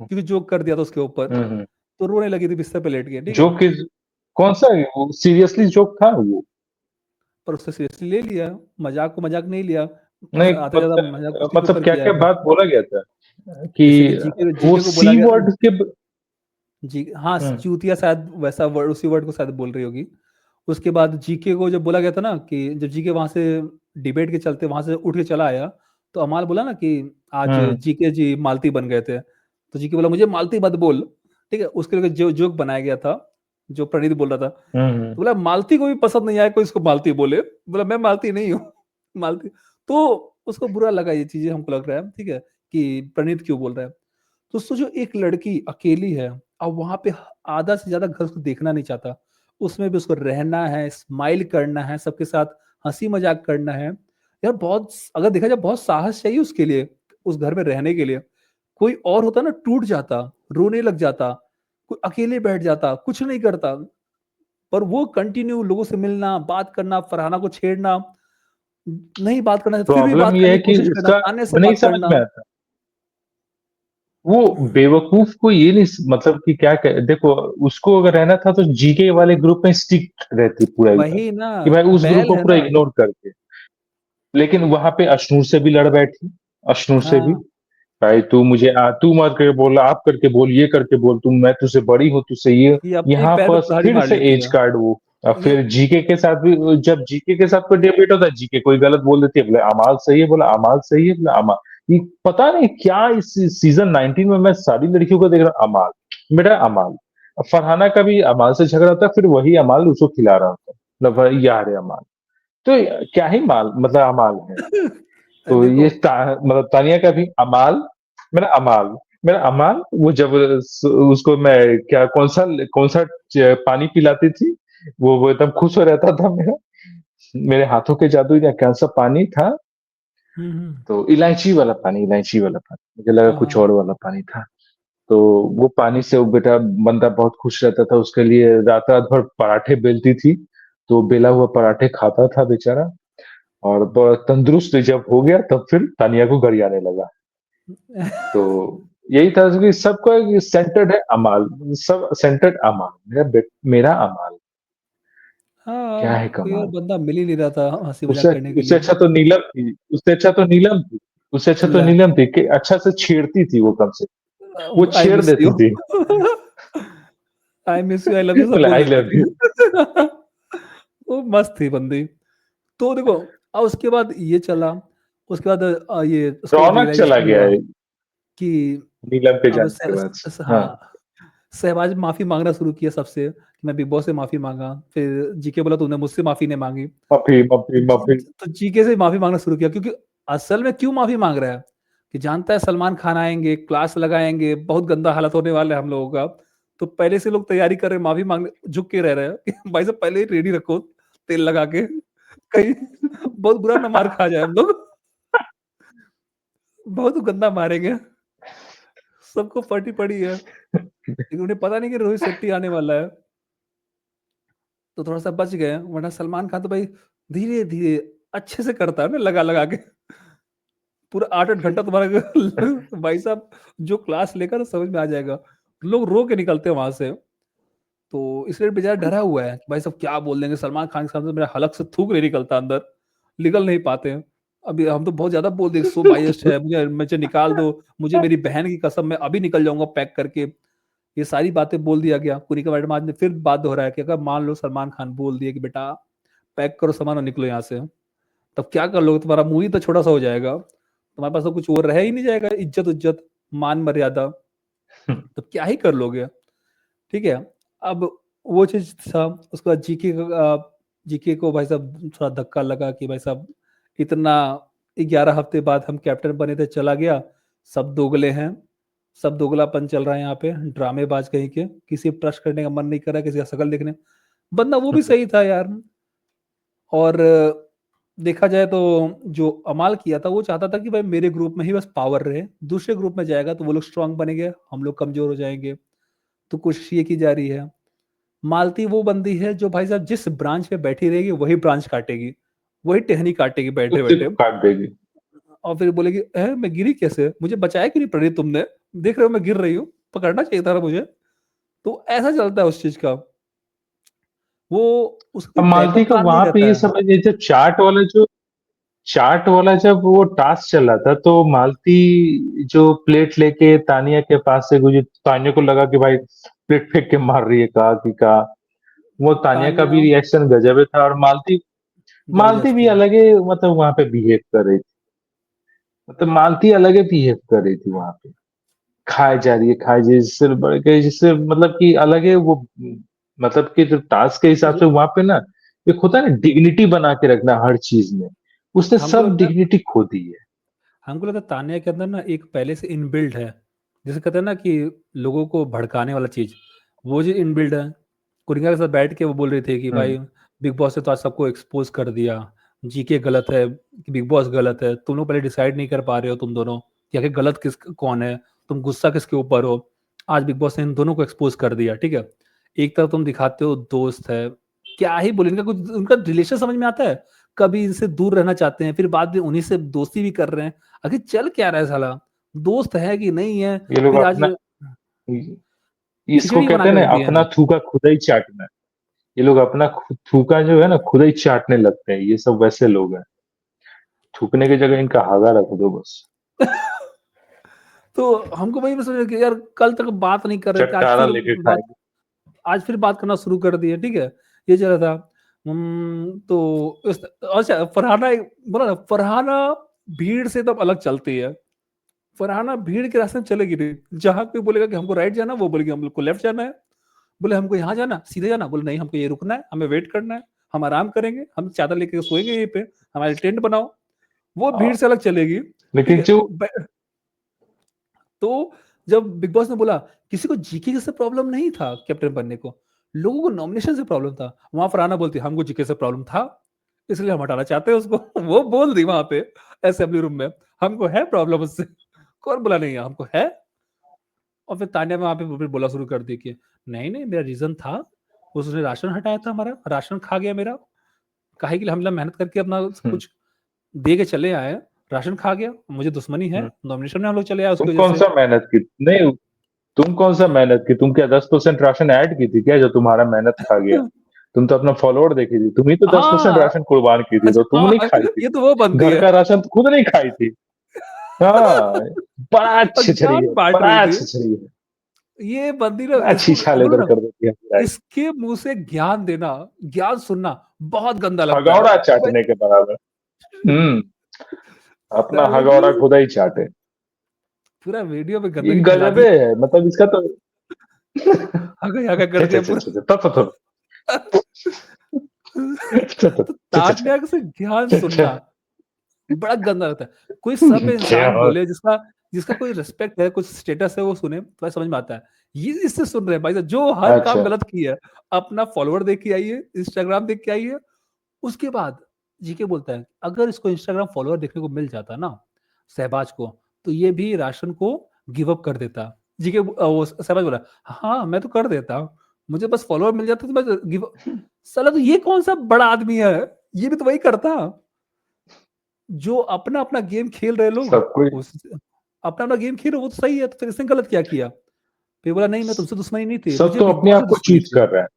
Speaker 1: क्योंकि जोक कर दिया था उसके ऊपर,
Speaker 2: हम्म।
Speaker 1: तो रोने लगी थी बिस्तर पे लेट के, ठीक
Speaker 2: जो
Speaker 1: है।
Speaker 2: कि कौन सा है वो, सीरियसली जोक था वो।
Speaker 1: पर उससे सीरियसली ले लिया, मजाक को मजाक नहीं लिया,
Speaker 2: नहीं
Speaker 1: आते ज्यादा मजाक
Speaker 2: मतलब
Speaker 1: उसी के ऊपर
Speaker 2: क्या
Speaker 1: किया
Speaker 2: क्या
Speaker 1: है।
Speaker 2: बात बोला गया था कि
Speaker 1: जैसे कि जीके
Speaker 2: वो
Speaker 1: जीके को बोला
Speaker 2: सी
Speaker 1: गया,
Speaker 2: वर्ड के
Speaker 1: जी हाँ,
Speaker 2: हम्म
Speaker 1: चूतिया शायद वैसा वर्ड, उसी वर्ड को शायद बोल रही होगी। उसके बाद जीके को जब बोला गया था ना, कि जब जीके वहां से डिबेट के चलते वहां से उठ के चला आया, तो अमाल बोला ना कि आज
Speaker 2: हम्म
Speaker 1: जीके जी मालती बन गए थे, तो जीके बोला मुझे मालती मत बोल, ठीक है। उसके लिए जो जोक बनाया गया था, जो प्रणीत बोल रहा था,
Speaker 2: हम्म।
Speaker 1: तो बोला मालती को भी पसंद नहीं आया कोई इसको मालती बोले, बोला मैं मालती नहीं हूँ, मालती। तो उसको बुरा लगा ये चीजें, हमको लग रहा है, ठीक है, कि प्रणीत क्यों बोल रहा है। तो सोचो एक लड़की अकेली है, और वहां पे आधा से ज्यादा घर उसको देखना नहीं चाहता, उसमें भी उसको रहना है, स्माइल करना है, सबके साथ हंसी मजाक करना है। यार बहुत, अगर देखा जाए बहुत साहस चाहिए उसके लिए, उस घर में रहने के लिए। कोई और होता ना टूट जाता, रोने लग जाता, कोई अकेले बैठ जाता, कुछ नहीं करता। पर वो कंटिन्यू लोगों से मिलना, बात करना, फरहाना को छेड़ना, नहीं बात करना फिर भी
Speaker 2: प्रॉब्लम
Speaker 1: बात
Speaker 2: ये है
Speaker 1: करने की
Speaker 2: कि
Speaker 1: कोशिश करना,
Speaker 2: उसका
Speaker 1: ताने से
Speaker 2: नहीं
Speaker 1: बात
Speaker 2: समझ
Speaker 1: करना।
Speaker 2: में आता। वो बेवकूफ को ये नहीं मतलब कि देखो, उसको अगर रहना था तो जीके वाले ग्रुप में स्टिक रहती पूरा एकदम,
Speaker 1: वही ना,
Speaker 2: कि भाई उस ग्रुप
Speaker 1: बैल
Speaker 2: को
Speaker 1: है
Speaker 2: पूरा
Speaker 1: ना।
Speaker 2: इग्नोर करके। लेकिन वहां पे अशनूर से भी लड़ बैठी, अशनूर से भी,
Speaker 1: हाँ,
Speaker 2: भाई तू मत करके बोल, आप करके बोल, ये करके बोल, मैं तुझसे बड़ी हूँ, तुझसे ये।
Speaker 1: ये अपने ही
Speaker 2: यहाँ
Speaker 1: पैर पे
Speaker 2: पर
Speaker 1: कुल्हाड़ी
Speaker 2: फिर
Speaker 1: मार
Speaker 2: से
Speaker 1: लेती
Speaker 2: एज
Speaker 1: है।
Speaker 2: कार्ड वो। अब
Speaker 1: ये
Speaker 2: फिर जीके के साथ भी, जब जीके के साथ कोई डिबेट होता है, जीके कोई गलत बोल देती है, बोले अमाल सही है, बोला अमाल सही है, बोला अमाल। ये पता नहीं क्या, इस सीजन 19 में मैं सारी लड़कियों को देख रहा हूँ, अमाल, बेटा अमाल। अब फरहाना का भी अमाल से झगड़ा होता है, फिर वही अमाल उसको खिला रहा होता है, मतलब भाई यार है अमाल। तो क्या ही माल मतलब अमाल है। तो
Speaker 1: देखो।
Speaker 2: ये मतलब तानिया का भी अमाल, मेरा अमाल, मेरा अमाल। वो जब उसको मैं क्या, कौन सा पानी पिलाती थी, वो एकदम खुश हो रहता था मेरा, मेरे हाथों के जादू, या कौन सा पानी था।
Speaker 1: हम्म।
Speaker 2: तो इलायची वाला पानी, इलायची वाला पानी, मुझे लगा
Speaker 1: हाँ
Speaker 2: कुछ
Speaker 1: हाँ।
Speaker 2: और वाला पानी था। तो वो पानी से वो बेटा बंदा बहुत खुश रहता था, उसके लिए रात रात भर पराठे बेलती थी, तो बेला हुआ पराठे खाता था बेचारा। और तंदुरुस्त जब हो गया तब फिर तानिया को गरियाने लगा। तो यही था कि सबका सेंटर्ड है अमाल, सब सेंटर्ड अमाल, मेरा अमाल।
Speaker 1: हाँ,
Speaker 2: क्या है
Speaker 1: कोई और
Speaker 2: कमाल।
Speaker 1: बंदा मिल ही नहीं रहा था हंसी मजाक
Speaker 2: उससे
Speaker 1: करने के
Speaker 2: उससे
Speaker 1: लिए।
Speaker 2: अच्छा तो नीलम थी, उससे अच्छा तो नीलम थी, उससे अच्छा तो
Speaker 1: ले,
Speaker 2: नीलम थी कि अच्छा से छेड़ती थी वो, कम से वो
Speaker 1: आई
Speaker 2: छेड़
Speaker 1: मिस यू।
Speaker 2: देती थी।
Speaker 1: I miss you, I love you सब
Speaker 2: बोले
Speaker 1: बोल
Speaker 2: आई
Speaker 1: देती
Speaker 2: लव
Speaker 1: थी।
Speaker 2: यू।
Speaker 1: वो मस्त थी बंदी। तो देखो, अब उसके बाद ये चला, उसके बाद ये उसके बाद
Speaker 2: रौनक चला
Speaker 1: रियलाइजेशन
Speaker 2: गया
Speaker 1: हुआ
Speaker 2: है
Speaker 1: कि
Speaker 2: नीलम पे
Speaker 1: अब
Speaker 2: जाने के बाद। हाँ,
Speaker 1: हाँ, सहबाज माफी मांगना शुरू किया सबसे कि मैं बिग बॉस से माफी मांगा, फिर जीके बोला तूने मुझसे माफी नहीं मांगी।
Speaker 2: माफी
Speaker 1: तो
Speaker 2: माफी माफी।
Speaker 1: तो जीके से माफी मांगना शुरू किया, क्योंकि असल में क्यों माफी मांग रहा है कि जानता है सलमान खान आएंगे, क्लास लगाएंगे, बहुत गंदा हालत होने वाला है हम लोगों का। तो पहले से लोग तैयारी कर रहे हैं, माफी मांगने झुक के रह रहे हैं कि भाई साहब पहले ही रेडी रखो तेल लगा के, कहीं बहुत बुरा ना मार खा जाए हम लोग, बहुत गंदा मारेंगे, सबको फटी पड़ी है, लेकिन उन्हें पता नहीं कि रोहित शेट्टी आने वाला है, तो थोड़ा सा बच गए। वरना सलमान खान तो भाई धीरे धीरे अच्छे से करता है ना, लगा लगा के पूरा 8-8 घंटा तुम्हारा भाई साहब जो क्लास लेकर तो समझ में आ जाएगा। लोग रो के निकलते हैं वहां से। तो इसलिए बेचारा डरा हुआ है कि भाई साहब क्या बोल देंगे, सलमान खान के सामने मेरा हलक से थूक नहीं निकलता अंदर, निकल नहीं पाते हैं। अभी हम तो बहुत ज्यादा बोल देंगे, सो बायस्ड है, मुझे निकाल दो, मुझे मेरी बहन की कसम मैं अभी निकल जाऊंगा पैक करके। ये सारी बातें बोल दिया गया। कुनिका मैडम आज ने फिर बात दोहराया कि अगर मान लो सलमान खान बोल दिए कि बेटा पैक करो सामान और निकलो यहाँ से, तब क्या कर लोगे, तुम्हारा मुंह ही तो छोटा सा हो जाएगा, तुम्हारे पास तो कुछ और रह ही नहीं जाएगा, इज्जत उज्जत मान मर्यादा, तब क्या ही कर लोगे। ठीक है। अब वो चीज था। उसके बाद जीके को भाई साहब थोड़ा धक्का लगा कि भाई साहब इतना 11 हफ्ते बाद हम कैप्टन बने थे, चला गया, सब दोगले हैं, सब दोगलापन चल रहा है यहाँ पे, ड्रामेबाज कहीं के, किसी पर ट्रस्ट करने का मन नहीं कर रहा, किसी का शकल देखने। बंदा वो भी सही था यार। और देखा जाए तो जो अमाल किया था वो चाहता था कि भाई मेरे ग्रुप में ही बस पावर रहे, दूसरे ग्रुप में जाएगा तो वो लोग स्ट्रांग बनेंगे, हम लोग कमजोर हो जाएंगे। तो कोशिश ये की जा रही है। मालती वो बंदी है जो भाई साहब जिस ब्रांच पे बैठी रहेगी वही ब्रांच काटेगी, वही टहनी काटेगी बैठे
Speaker 2: उसी
Speaker 1: बैठे,
Speaker 2: को काट देगी।
Speaker 1: और फिर बोलेगी मैं गिरी कैसे, मुझे बचाया क्यों नहीं प्रणीत तुमने, देख रहे हो मैं गिर रही हूँ, पकड़ना चाहिए था ना मुझे। तो ऐसा चलता है उस चीज का। वो उसका
Speaker 2: अब
Speaker 1: कोई
Speaker 2: मालती
Speaker 1: बैकअप
Speaker 2: का
Speaker 1: प्लान नहीं
Speaker 2: वहां पे
Speaker 1: रहता
Speaker 2: ये
Speaker 1: है।
Speaker 2: समझ, जब चार्ट वाला जब वो टास्क चला था, तो मालती जो प्लेट लेके तानिया के पास से गुजरी, तानिया को लगा कि भाई प्लेट फेंक के मार रही है, कहा कि कहा। वो तानिया का
Speaker 1: तानिया
Speaker 2: भी रिएक्शन गजब ही था, और मालती मालती
Speaker 1: जबरदस्त
Speaker 2: भी
Speaker 1: थी।
Speaker 2: अलग ही मतलब वहां पे बिहेव कर रही थी, मतलब मालती अलग ही बिहेव कर रही थी वहां पे। खाए जा रही है, खाए जा रही है, जिससे बढ़ के, जिससे मतलब कि अलग है वो, मतलब कि जो टास्क के हिसाब से वहां पे ना, एक होता है ना डिग्निटी बना के रखना हर चीज में, उसने
Speaker 1: हमको
Speaker 2: सब
Speaker 1: लगता है
Speaker 2: डिग्निटी खो दी है।
Speaker 1: हमको लगता है तान्या के अंदर ना एक पहले से इनबिल्ड है, जैसे कहते हैं ना कि लोगों को भड़काने वाला चीज, वो जो इनबिल्ड है। कुरिका के साथ बैठ के वो बोल रहे थे कि
Speaker 2: हम्म।
Speaker 1: भाई बिग बॉस ने तो आज सबको एक्सपोज कर दिया, जीके गलत है कि बिग बॉस गलत है, तुम लोग पहले डिसाइड नहीं कर पा रहे हो तुम दोनों कि आखिर गलत किस कौन है, तुम गुस्सा किसके ऊपर हो। आज बिग बॉस ने इन दोनों को एक्सपोज कर दिया, ठीक है। एक तरफ तुम दिखाते हो दोस्त है, क्या ही बोले, इनका कुछ उनका रिलेशन समझ में आता है। कभी इनसे दूर रहना चाहते हैं, फिर बाद में उन्हीं से दोस्ती भी कर रहे हैं। आखिर चल क्या रहा है साला, दोस्त है कि नहीं है।
Speaker 2: ये लोग
Speaker 1: फिर आज
Speaker 2: अपना, इसको
Speaker 1: खिचड़ी बना
Speaker 2: कहते हैं
Speaker 1: के
Speaker 2: ना
Speaker 1: रख दिए
Speaker 2: अपना
Speaker 1: हैं।
Speaker 2: थूका खुदा ही चाटना। ये लोग अपना थूका जो है ना खुदा ही चाटने लगते हैं, ये सब वैसे लोग हैं। थूकने की जगह इनका हागा रख दो बस।
Speaker 1: तो हमको वही मैं समझ कि यार कल तक बात नहीं कर रहे थे, आज
Speaker 2: चटकारा
Speaker 1: फिर
Speaker 2: लेके
Speaker 1: बात,
Speaker 2: खाएंगे।
Speaker 1: आज फिर बात करना शुरू कर दिए, ठीक है। ये चल रहा था। तो अच्छा, फरहाना बोला ना, फरहाना भीड़ से तब अलग चलती है। फरहाना भीड़ के रास्ते में चलेगी नहीं, जहां कोई बोलेगा कि हमको राइट जाना, वो बोलेगी हम लोग को लेफ्ट जाना है। बोले हमको यहाँ जाना, सीधे जाना, बोले नहीं हमको ये रुकना है, हमें वेट करना है, हम आराम करेंगे, हम चादर लेके सोएंगे यहीं पे, हमारे टेंट बनाओ। वो भीड़
Speaker 2: हाँ,
Speaker 1: से अलग चलेगी, ठीक
Speaker 2: लेकिन
Speaker 1: है।
Speaker 2: जो
Speaker 1: तो जब बिग बॉस ने बोला, किसी को जीके से प्रॉब्लम नहीं था कैप्टन बनने को, लोगों को नॉमिनेशन से प्रॉब्लम था, वहां फरहाना बोलती हमको जीके से प्रॉब्लम था, इसलिए हम हटाना चाहते हैं उसको। वो बोल दी वहां पे असेंबली रूम में, हमको है प्रॉब्लम उससे। कौन बोला नहीं है, हमको है। और फिर तान्या में वहां पे फिर बोला शुरू कर दी कि नहीं नहीं मेरा रीजन था, उसने राशन हटाया था, हमारा राशन खा गया मेरा, काहे के लिए हम लोग मेहनत करके अपना
Speaker 2: हम्म,
Speaker 1: कुछ दे के चले आए, राशन खा गया, मुझे दुश्मनी है,
Speaker 2: हम्म,
Speaker 1: नॉमिनेशन में हम लोग चले आए
Speaker 2: तुम
Speaker 1: उसकी वजह
Speaker 2: कौन
Speaker 1: से।
Speaker 2: सा मेहनत की? नहीं, तुम कौन सा मेहनत की? तुम क्या 10% राशन ऐड की थी क्या जो तुम्हारा मेहनत खा गया? तुम तो अपना फॉलोअर देखी थी, तुम ही तो 10%
Speaker 1: हाँ।
Speaker 2: राशन कुर्बान की थी, तो
Speaker 1: अच्छा
Speaker 2: तुम नहीं
Speaker 1: हाँ,
Speaker 2: खाई थी।
Speaker 1: ये तो वो बनती
Speaker 2: घर
Speaker 1: है।
Speaker 2: का राशन तो खुद नहीं खाई थी। हाँ, बड़ा
Speaker 1: और
Speaker 2: छिछड़ी
Speaker 1: ज्ञान
Speaker 2: है,
Speaker 1: बांट रही
Speaker 2: बड़ा
Speaker 1: थी।
Speaker 2: छिछड़ी है।
Speaker 1: ये बंदी ना,
Speaker 2: बड़ा
Speaker 1: इसको
Speaker 2: छीछा
Speaker 1: बोलो
Speaker 2: लेबर
Speaker 1: ना,
Speaker 2: कर देती है पूरा।
Speaker 1: इसके मुंह से ज्ञान देना, ज्ञान सुनना बहुत गंदा लगता है
Speaker 2: हगौड़ा
Speaker 1: भाई।
Speaker 2: चाटने के बराबर। हम्म। अपना
Speaker 1: साले,
Speaker 2: हगौड़ा खुदा ही चाटे।
Speaker 1: पूरा वीडियो में
Speaker 2: ये
Speaker 1: गंदगी फैला दी।
Speaker 2: गजबे है, मतलब इसका तो
Speaker 1: हगा हगा
Speaker 2: छे
Speaker 1: कर
Speaker 2: छे
Speaker 1: दिया
Speaker 2: छे
Speaker 1: पूरा।
Speaker 2: छे छे, तो
Speaker 1: तो तान्या से ज्ञान
Speaker 2: अच्छा,
Speaker 1: सुनना बड़ा गंदा लगता है। कोई सभ्य
Speaker 2: क्या
Speaker 1: इंसान
Speaker 2: और
Speaker 1: बोले, जिसका जिसका कोई रिस्पेक्ट है, कुछ स्टेटस है, वो सुने तो समझ में आता है। ये इससे सुन रहे हैं भाई साहब, जो हर काम
Speaker 2: अच्छा।
Speaker 1: गलत की है, अपना फॉलोअर देख के आइए, इंस्टाग्राम देख के आइए। उसके बाद जीके बोलता है अगर इसको इंस्टाग्राम फॉलोअर देखने को मिल जाता ना, शहबाज को, तो ये भी राशन को गिव अप कर देता। जीके वो शहबाज बोला हाँ मैं तो कर देता, मुझे बस फॉलोअर मिल जाता तो मैं गिव। साला तो ये कौन सा बड़ा आदमी है, ये भी तो वही करता जो अपना अपना गेम खेल रहे लोग।
Speaker 2: सब कोई,
Speaker 1: उस अपना अपना गेम खेल रहे, वो तो सही है, तो फिर इसने गलत क्या किया। फिर बोला नहीं मैं तुमसे दुश्मनी नहीं थी,
Speaker 2: सब
Speaker 1: मुझे
Speaker 2: तो
Speaker 1: बिग
Speaker 2: अपने
Speaker 1: बॉस से
Speaker 2: आप को
Speaker 1: दुश्मनी
Speaker 2: चीज
Speaker 1: थी।
Speaker 2: कर रहे हैं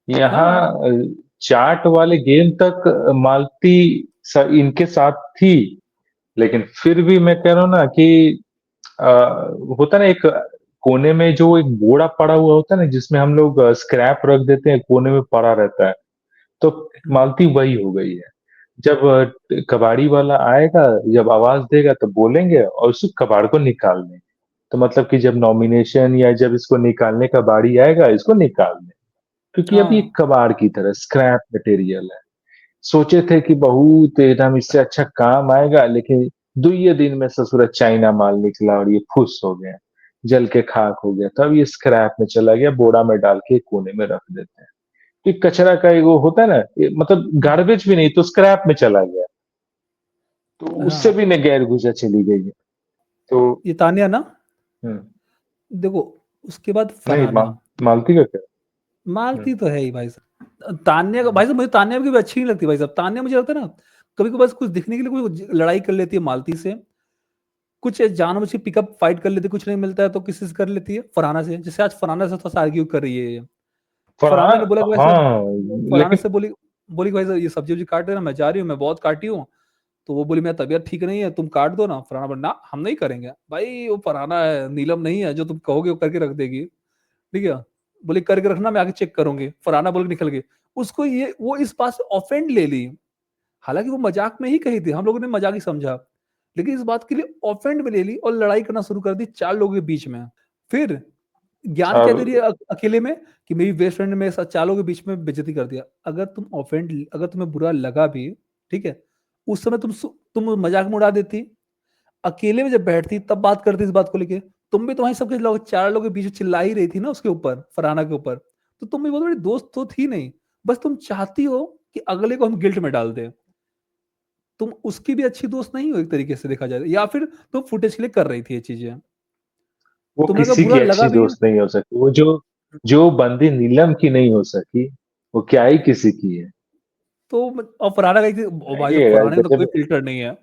Speaker 2: यहाँ।
Speaker 1: हाँ
Speaker 2: चाट वाले गेम तक मालती इनके साथ थी, लेकिन फिर भी मैं कह रहा हूँ ना कि आ, होता ना एक कोने में जो एक बोरा पड़ा हुआ होता है ना, जिसमें हम लोग स्क्रैप रख देते हैं, कोने में पड़ा रहता है। तो मालती वही हो गई है। जब कबाड़ी वाला आएगा, जब आवाज देगा तो बोलेंगे और उस कबाड़ को निकाल देंगे। तो मतलब कि जब नॉमिनेशन या जब इसको निकालने का बारी आएगा, इसको निकाल दें, क्योंकि अभी
Speaker 1: हाँ
Speaker 2: एक कबाड़ की तरह स्क्रैप मटेरियल है। सोचे थे कि बहुत एकदम इससे अच्छा काम आएगा, लेकिन दुइये दिन में ससुरा चाइना माल निकला और ये फुस हो गया, जल के खाक हो गया। तब ये स्क्रैप में चला गया, बोरा में डाल के कोने में रख देते हैं। कि कचरा का वो होता है ना, मतलब गार्बेज भी नहीं तो स्क्रैप में चला गया, तो उससे
Speaker 1: हाँ।
Speaker 2: भी ने गैर गुजर चली गई है। तो
Speaker 1: ये तान्या ना,
Speaker 2: हम्म,
Speaker 1: देखो, उसके बाद
Speaker 2: नहीं
Speaker 1: फरहाना,
Speaker 2: मालती का क्या?
Speaker 1: मालती
Speaker 2: हम्म,
Speaker 1: तो है ही भाई साहब। तान्या का
Speaker 2: हम्म,
Speaker 1: भाई साहब, मुझे तान्या की भी अच्छी नहीं लगती भाई साहब। तान्या मुझे लगता है ना, कभी कभी बस कुछ दिखने के लिए कोई लड़ाई कर लेती है मालती से, कुछ जानबूझ के पिकअप फाइट कर लेती है, कुछ नहीं मिलता है तो किसी से कर लेती है, फरहाना से। जैसे आज फरहाना से थोड़ा सा आर्ग्यू कर रही है ये। फरहाना
Speaker 2: फरहान,
Speaker 1: ने बोला कि भाई साहब,
Speaker 2: हाँ।
Speaker 1: फरहाना
Speaker 2: लेकिन
Speaker 1: से बोली, बोली कि भाई साहब ये सब्जी वब्जी काट देना, मैं जा रही हूँ, मैं बहुत काटी हूँ। तो वो बोली मेरा तबीयत ठीक नहीं है, तुम काट दो ना। फरहाना बोला ना हम नहीं करेंगे भाई, वो फरहाना है, नीलम नहीं है जो तुम कहोगे वो करके रख देगी, ठीक है। बोली करके रखना, मैं आगे चेक करूंगी। फरहाना बोल के निकल गई। उसको ये वो इस बात से ऑफेंड ले ली, हालांकि वो मजाक में ही कही थी, हम लोगों ने मजाक ही समझा, लेकिन इस बात के लिए ऑफेंड में ले ली और लड़ाई करना शुरू कर दी चार लोगों के बीच में। फिर ज्ञान कह दे रही है
Speaker 2: अब
Speaker 1: अकेले में कि मेरी बेस्ट फ्रेंड ने मेरे साथ चार लोगों के बीच में बेइज्जती कर दिया। अगर तुम ऑफेंड, अगर तुम्हें बुरा लगा भी, ठीक है, उस समय तुम मजाक में उड़ा देती, अकेले में जब बैठती तब बात करती इस बात को लेके। तुम भी तो वहीं सबके लोग, चार लोगों के बीच में चिल्ला ही रही थी ना उसके ऊपर, फरहाना के ऊपर। तो तुम भी बहुत बड़ी दोस्त तो थी नहीं, बस तुम चाहती हो कि अगले को हम गिल्ट में डाल दें। तुम उसकी भी अच्छी दोस्त नहीं हो एक तरीके से देखा जाए, या फिर तुम फुटेज के लिए कर रही थी ये चीज़ें।
Speaker 2: वो
Speaker 1: तुम्हें अगर
Speaker 2: किसी
Speaker 1: बुरा
Speaker 2: की
Speaker 1: लगा
Speaker 2: अच्छी
Speaker 1: भी
Speaker 2: दोस्त नहीं हो सकती। वो जो जो बंदी नीलम की नहीं हो सकी, वो क्या ही किसी की है।
Speaker 1: तो और फरहाना गई थी, ओ भाई
Speaker 2: ये
Speaker 1: साहब
Speaker 2: यार
Speaker 1: फरहाना का तो कोई
Speaker 2: गजब।
Speaker 1: फ़िल्टर नहीं है।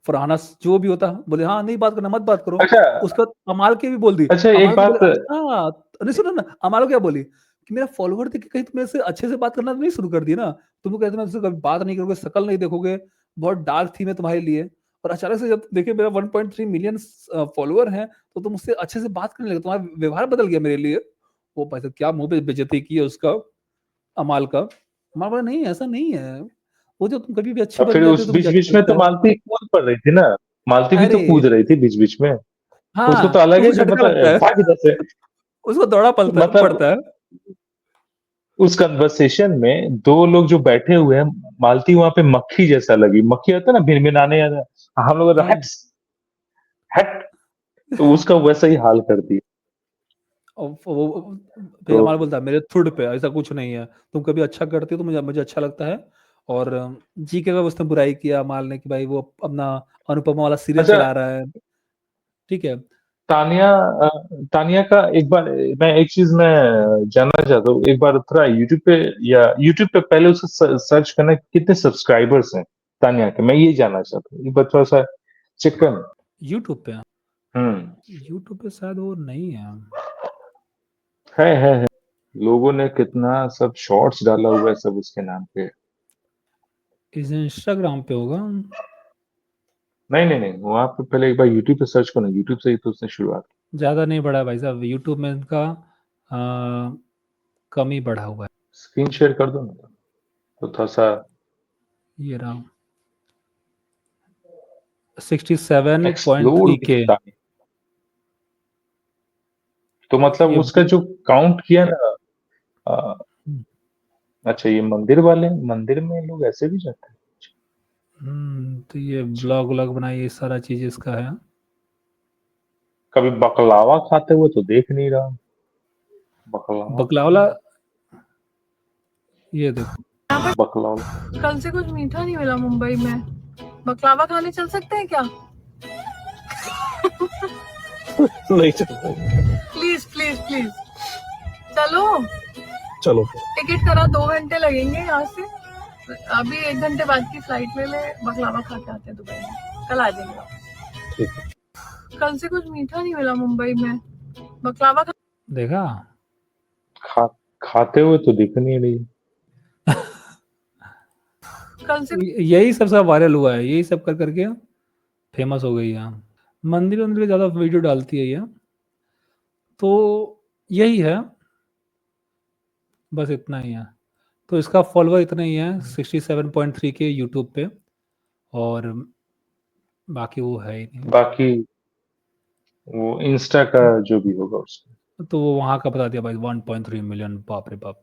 Speaker 1: फरहाना जो भी होता बोले हाँ, नहीं बात करना, मत बात करो।
Speaker 2: अच्छा,
Speaker 1: उसके बाद अमाल के भी बोल दी।
Speaker 2: अच्छा एक
Speaker 1: अमाल को बोले
Speaker 2: बात।
Speaker 1: अच्छा, नहीं सुनो ना, अमाल को क्या बोली कि मेरा फॉलोवर देख के कहीं तुम मेरे से अच्छे से बात करना तो नहीं शुरू कर दिए ना? तुम लोग कहते हो मैं तुमसे कभी बात नहीं करोगे, शक्ल नहीं देखोगे, बहुत डार्क थी मैं तुम्हारे लिए, और अचानक से जब देखिए मेरा 1.3 मिलियन फॉलोवर हैं, तो तुम मुझसे अच्छे से बात करने लगे, तुम्हारा व्यवहार बदल गया मेरे लिए। वो भाई साहब क्या मुँह पे बेइज्जती की है उसका, अमाल का। अमाल बोला नहीं ऐसा नहीं है। वो जो तुम कभी भी अच्छी
Speaker 2: और
Speaker 1: बन
Speaker 2: फिर
Speaker 1: जाती
Speaker 2: उस
Speaker 1: हो तो मुझे
Speaker 2: बीच-बीच
Speaker 1: अच्छा
Speaker 2: में तो
Speaker 1: लगता है।
Speaker 2: मालती कूद पड़ रही थी ना, मालती भी तो
Speaker 1: अरे!
Speaker 2: कूद रही थी बीच-बीच में। उसको तो
Speaker 1: हाँ,
Speaker 2: अलग है
Speaker 1: उसको
Speaker 2: कि
Speaker 1: झटका लगता
Speaker 2: मतलब
Speaker 1: है।
Speaker 2: भाग इधर से।
Speaker 1: उसको दौड़ा पलता
Speaker 2: मतलब
Speaker 1: पड़ता है।
Speaker 2: उस कन्वर्सेशन में 2 लोग जो बैठे हुए हैं, मालती वहाँ पे मक्खी जैसा लगी। मक्खी होता है ना भिनभिनाने वाला, हम लोग
Speaker 1: हुँ,
Speaker 2: हट्स, हट, तो उसका वैसा ही हाल कर दिया।
Speaker 1: और वो फिर
Speaker 2: तो
Speaker 1: अमाल बोलता है मेरे थुड पे ऐसा कुछ नहीं है। तुम कभी अच्छा करती हो तो मुझे मुझे अच्छा लगता है। और जीके का उसने बुराई किया अमाल ने कि भाई वो अपना अनुपमा वाला सीरियल
Speaker 2: अच्छा,
Speaker 1: चला रहा है। ठीक है।
Speaker 2: तानिया अ, तानिया का एक बार मैं एक चीज़ मैं जानना चाहता हूँ। एक बार थोड़ा यूट्यूब पे या यूट्यूब पे पहले उसे सर्च करना कितने सब्सक्राइबर्स हैं तानिया के, मैं ये जानना चाहता हूँ। एक बार थोड़ा-सा चेक करना।
Speaker 1: यूट्यूब पे
Speaker 2: हुँ।
Speaker 1: यूट्यूब पे शायद वो नहीं है।
Speaker 2: है। लोगों ने कितना सब शॉर्ट्स डाला हुआ है सब उसके नाम पे।
Speaker 1: इस इंस्टाग्राम पे होगा।
Speaker 2: नहीं, वहाँ पे पहले एक बार यूट्यूब पे सर्च करो ना, यूट्यूब से ही तो उसने शुरुआत की।
Speaker 1: ज़्यादा नहीं बढ़ा है भाई साहब, यूट्यूब में इनका अ, कम ही बढ़ा हुआ है।
Speaker 2: स्क्रीन शेयर कर दो ना, तो थोड़ा-सा
Speaker 1: ये रहा 67.3
Speaker 2: एक्सप्लोड
Speaker 1: के।
Speaker 2: तानिया। तो मतलब
Speaker 1: ये
Speaker 2: उसका जो काउंट किया ना अ,
Speaker 1: हुँ,
Speaker 2: अच्छा ये मंदिर वाले मंदिर में लोग ऐसे भी जाते हैं?
Speaker 1: तो ये ब्लॉग-व्लॉग बनाई ये सारा चीज़ इसका है।
Speaker 2: कभी बकलावा खाते हुए तो देख नहीं रहा हूँ। बकलावा
Speaker 1: बकलावला ये देखो।
Speaker 2: बकलावा
Speaker 3: कल से कुछ मीठा नहीं मिला मुंबई में। बकलावा खाने चल सकते हैं क्या?
Speaker 2: नहीं चलता।
Speaker 3: प्लीज प्लीज प्लीज चलो।
Speaker 2: चलो
Speaker 3: टिकट करा 2 घंटे लगेंगे यहाँ से। अभी 1 घंटे बाद की फ्लाइट में मैं बकलावा खा के आते हैं दुबई में। कल आ जाएंगे वापस।
Speaker 2: ठीक है।
Speaker 3: कल से कुछ मीठा नहीं मिला मुंबई में। बकलावा
Speaker 1: देखा?
Speaker 2: खा खाते हुए तो दिख नहीं रही।
Speaker 3: कल से
Speaker 1: यही सब वायरल हुआ है, यही सब कर के फेमस हो गई है। मंदिर-वंदिर पे ज़्यादा वीडियो डालती है ये। तो यही है, बस इतना ही है। तो इसका फॉलोवर इतना ही है 67.3 के यूट्यूब पे, और बाकी वो है ही नहीं।
Speaker 2: बाकी वो इंस्टा का जो भी होगा उसमें।
Speaker 1: तो वो वहाँ का बता दिया भाई 1.3 मिलियन, बाप रे बाप!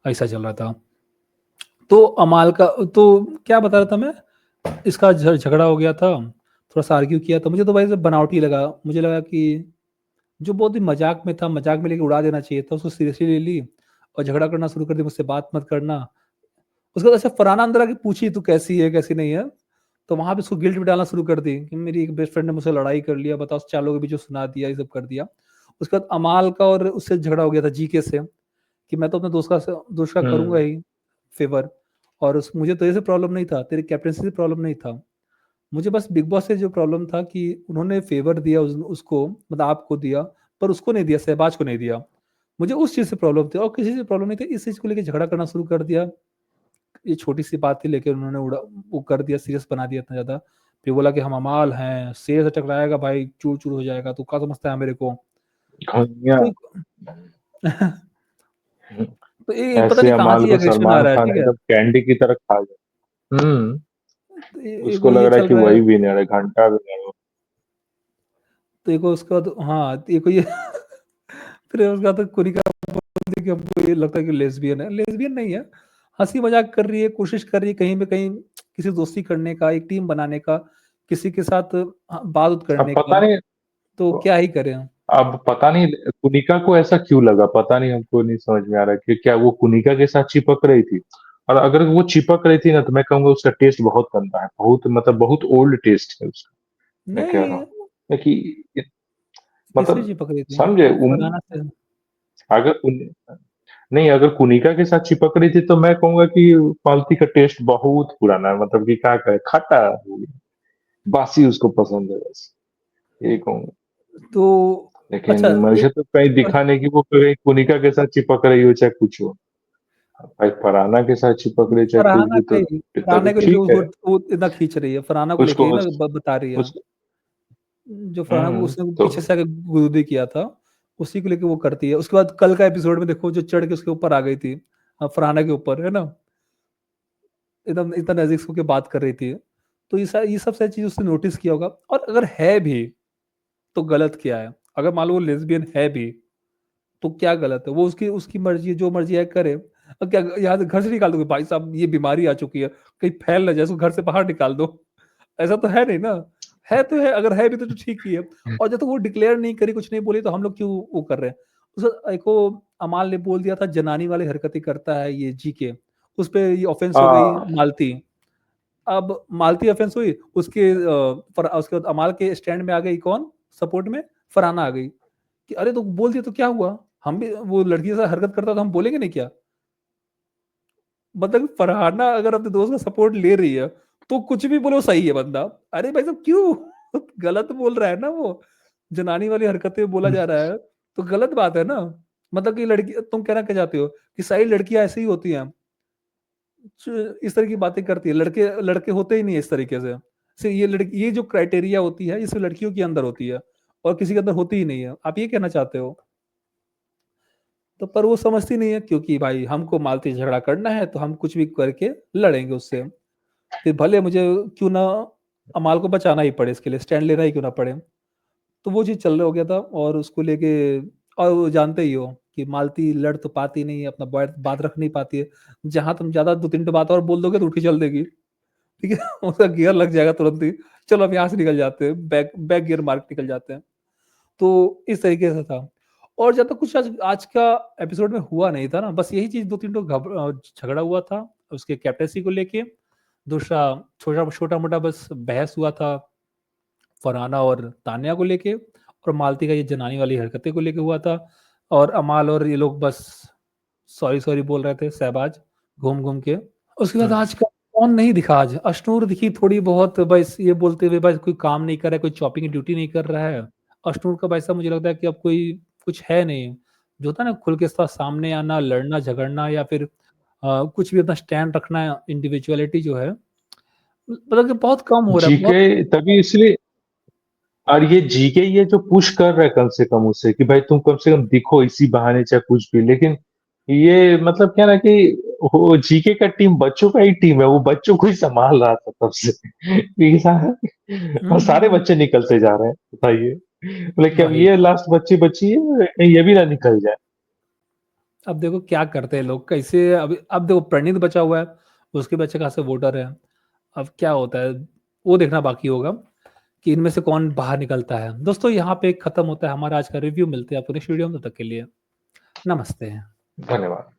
Speaker 1: ऐसा चल रहा था। तो अमाल का तो क्या बता रहा था मैं? इसका झगड़ा हो गया था, थोड़ा-सा आर्ग्यू किया था। मुझे तो भाई सब बनावटी लगा। मुझे लगा कि जो बहुत ही मज़ाक में था, मज़ाक में लेके उड़ा देना चाहिए था, उसको सीरियसली ले ली और झगड़ा करना शुरू कर दिया, मुझसे बात मत करना। उसके बाद ऐसे फरहाना अंदर आके पूछी, "तू कैसी है, कैसी नहीं है?" तो वहाँ पे उसको गिल्ट भी डालना शुरू कर दी कि मेरी एक बेस्ट फ्रेंड ने मुझसे लड़ाई कर लिया, बताओ 4 लोगों के बीच में सुना दिया, ये सब कर दिया। उसके बाद अमाल का और उससे झगड़ा हो गया था जीके से कि मैं तो अपने दोस्त का करूँगा
Speaker 2: हुँ।
Speaker 1: ही फ़ेवर, और उस मुझे तेरे से प्रॉब्लम नहीं था, तेरी कैप्टेंसी से प्रॉब्लम नहीं था। मुझे बस बिग बॉस से जो प्रॉब्लम था कि उन्होंने फ़ेवर दिया उसको, मतलब आपको दिया, पर उसको नहीं दिया, शहबाज को नहीं दिया। मुझे उस चीज़ से प्रॉब्लम थी और किसी से प्रॉब्लम नहीं थी, इस चीज़ को लेके झगड़ा करना शुरू कर दिया। ये छोटी-सी बात थी लेकिन उन्होंने वो कर दिया, सीरियस बना दिया इतना ज़्यादा। फिर बोला कि हम अमाल हैं, शेर से टकराएगा भाई चूर-चूर हो जाएगा, तू क्या समझता है मेरे को?
Speaker 2: घैया
Speaker 1: तो तो ये पता
Speaker 2: ऐसे
Speaker 1: नहीं कहाँ
Speaker 2: अमाल
Speaker 1: से ये
Speaker 2: को
Speaker 1: एग्रेशन आ
Speaker 2: सलमान
Speaker 1: रहा है,
Speaker 2: खान
Speaker 1: ठीक है?
Speaker 2: एकदम कैंडी की तरह खा गया। हुँ।
Speaker 1: तो
Speaker 2: उसको
Speaker 1: एगो
Speaker 2: लग
Speaker 1: ये
Speaker 2: रहा है
Speaker 1: चल
Speaker 2: कि
Speaker 1: रहा है,
Speaker 2: वही विनर है, घंटा विनर है।
Speaker 1: तो एगो उसके बाद हाँ, तो एगो ये फिर उसके बाद तो कोनिका बोलती है कि हमको ये लगता है कि लेस्बियन है। लेस्बियन नहीं है, हँसी-मज़ाक कर रही है, कोशिश कर रही है कहीं न कहीं किसी दोस्ती करने का, एक टीम बनाने का, किसी के साथ बात-उत
Speaker 2: अब
Speaker 1: करने
Speaker 2: पता
Speaker 1: का,
Speaker 2: नहीं
Speaker 1: तो क्या ही करें?
Speaker 2: अब पता नहीं कुनिका को ऐसा क्यों लगा, पता नहीं हमको नहीं समझ में आ रहा कि क्या वो कुनिका के साथ चिपक रही थी? और अगर वो चिपक रही थी ना तो मैं कहूँगा उसका टेस्ट बहुत गंदा है, बहुत मतलब बहुत ओल्ड टेस्ट है उसका, मैं कह रहा
Speaker 1: नहीं,
Speaker 2: हूँ। क्योंकि
Speaker 1: किससे
Speaker 2: मतलब
Speaker 1: चिपक रही थी?
Speaker 2: समझे
Speaker 1: फरहाना से।
Speaker 2: अगर नहीं, अगर कुनिका के साथ चिपक रही थी तो मैं कहूँगा कि मालती का टेस्ट बहुत पुराना है, मतलब कि क्या कहे, खट्टा हो गया, बासी उसको पसंद है बस, यही कहूँगा।
Speaker 1: तो
Speaker 2: लेकिन
Speaker 1: अच्छा,
Speaker 2: मुझे
Speaker 1: एक
Speaker 2: तो कहीं दिखा नहीं कि वो कहीं कुनिका के साथ चिपक रही हो चाहे कुछ हो। भाई फरहाना के साथ चिपक रही चाहे कुछ
Speaker 1: फरहाना
Speaker 2: भी
Speaker 1: का
Speaker 2: तो
Speaker 1: ही,
Speaker 2: तब
Speaker 1: फरहाना को लेके
Speaker 2: ठीक है।
Speaker 1: वो इतना खींच रही है, फरहाना को लेके
Speaker 2: उसको
Speaker 1: ही ना
Speaker 2: उस,
Speaker 1: बता रही है।
Speaker 2: उस
Speaker 1: जो फरहाना को उसने
Speaker 2: तो
Speaker 1: पीछे से आके गुदगुदी किया था, उसी को लेके वो करती है। उसके बाद कल का एपिसोड में देखो, जो चढ़ के उसके ऊपर आ गई थी, फरहाना के ऊपर, है ना, एकदम इतना नजदीक से होके बात कर रही थी। तो ये सब सारी चीज उसने नोटिस किया होगा। और अगर है भी तो गलत क्या है? अगर मान लो वो लेस्बियन है भी तो क्या गलत है? वो उसकी उसकी मर्जी है, जो मर्जी है करे। अब क्या यहाँ से घर से निकाल दोगे? भाई साहब ये बीमारी आ चुकी है, कहीं फैल ना जाए, उसको घर से बाहर निकाल दो। ऐसा तो है नहीं ना। है तो है, अगर है भी तो ठीक ही है। और जब तक वो डिक्लेयर नहीं करी, कुछ नहीं बोली, तो हम लोग क्यों वो कर रहे हैं? उस एक वो अमाल ने बोल दिया था जनानी वाली हरकतें करता है ये जी के, उस पे ये ऑफेंस हो गई
Speaker 2: आ,
Speaker 1: मालती। अब मालती ऑफेंस हुई, उसके बाद अमाल के स्टैंड में आ गई कौन सपोर्ट में? फरहाना आ गई कि अरे तो बोल दिया तो क्या हुआ, हम भी वो लड़की के साथ हरकत करता तो हम बोलेंगे नहीं क्या? मतलब फरहाना अगर अपने दोस्त का सपोर्ट ले रही है तो कुछ भी बोलो सही है बंदा। अरे भाई साहब क्यों गलत बोल रहा है ना वो, जनानी वाली हरकतें बोला जा रहा है तो गलत बात है ना। मतलब कि लड़की, तुम कहना क्या चाहते हो कि सारी लड़कियां ऐसी ही होती हैं इस तरह की बातें करती है? लड़के लड़के होते ही नहीं है इस तरीके से। सिर्फ ये लड़की, ये जो क्राइटेरिया होती है ये सिर्फ लड़कियों के अंदर होती है और किसी के अंदर होती ही नहीं है, आप ये कहना चाहते हो? तो पर वो समझती नहीं है, क्योंकि भाई हमको मालती से झगड़ा करना है तो हम कुछ भी करके लड़ेंगे उससे, फिर भले मुझे क्यों ना अमाल को बचाना ही पड़े, इसके लिए स्टैंड लेना ही क्यों ना पड़े। तो वो चीज़ चल रहा हो गया था और उसको लेके। और वो जानते ही हो कि मालती लड़ तो पाती नहीं है, अपना बात रख नहीं पाती है। जहां तुम ज्यादा दो तीन बात और बोल दोगे तो उठी चल देगी, ठीक है। उसका गियर लग जाएगा तुरंत ही। चलो अब यहाँ से निकल जाते हैं, बैक बैक गियर मार के निकल जाते हैं। तो इस तरीके से था। और जब तक कुछ आज आज का एपिसोड में हुआ नहीं था ना, बस यही चीज दो तीन तो झगड़ा हुआ था उसके कैप्टेंसी को लेके। दूसरा छोटा छोटा मोटा बस बहस हुआ था फरहाना और तान्या को लेके, और मालती का ये जनानी वाली हरकतें को लेके हुआ था। और अमाल और ये लोग बस सॉरी सॉरी बोल रहे थे शहबाज, घूम घूम के। उसके बाद आज का कौन नहीं दिखा? आज अश्नूर दिखी थोड़ी बहुत, बस ये बोलते हुए बस कोई काम नहीं कर रहा है, कोई चॉपिंग की ड्यूटी नहीं कर रहा है। अश्नूर का भाई साहब मुझे लगता है कि अब कोई कुछ है नहीं जो होता है ना, खुल के साथ सामने आना, लड़ना झगड़ना, या फिर कुछ भी अपना स्टैंड रखना, इंडिविजुअलिटी जो है, मतलब कि बहुत कम हो रहा है बहुत।
Speaker 2: जीके तभी इसलिए, और ये जीके ये जो पुश कर रहा है कम से कम उससे कि भाई तुम कम से कम दिखो इसी बहाने चाहे कुछ भी, लेकिन ये मतलब क्या ना कि वो जीके का टीम बच्चों का ही टीम है, वो बच्चों को ही संभाल रहा था तब से। और सारे
Speaker 1: हम्म,
Speaker 2: बच्चे निकलते जा रहे हैं, बताइए। लेकिन अब
Speaker 1: वही।
Speaker 2: ये लास्ट बच्ची बची है, कहीं ये भी ना निकल जाए।
Speaker 1: अब देखो क्या करते हैं लोग कैसे। अभी अब देखो प्रणीत बचा हुआ है, उसके बच्चे खासे वोटर है। अब क्या होता है वो देखना बाकी होगा कि इनमें से कौन बाहर निकलता है। दोस्तों यहाँ पे खत्म होता है हमारा आज का रिव्यू। मिलते हैं आपको नेक्स्ट वीडियो में, तब तक के लिए नमस्ते।
Speaker 2: धन्यवाद।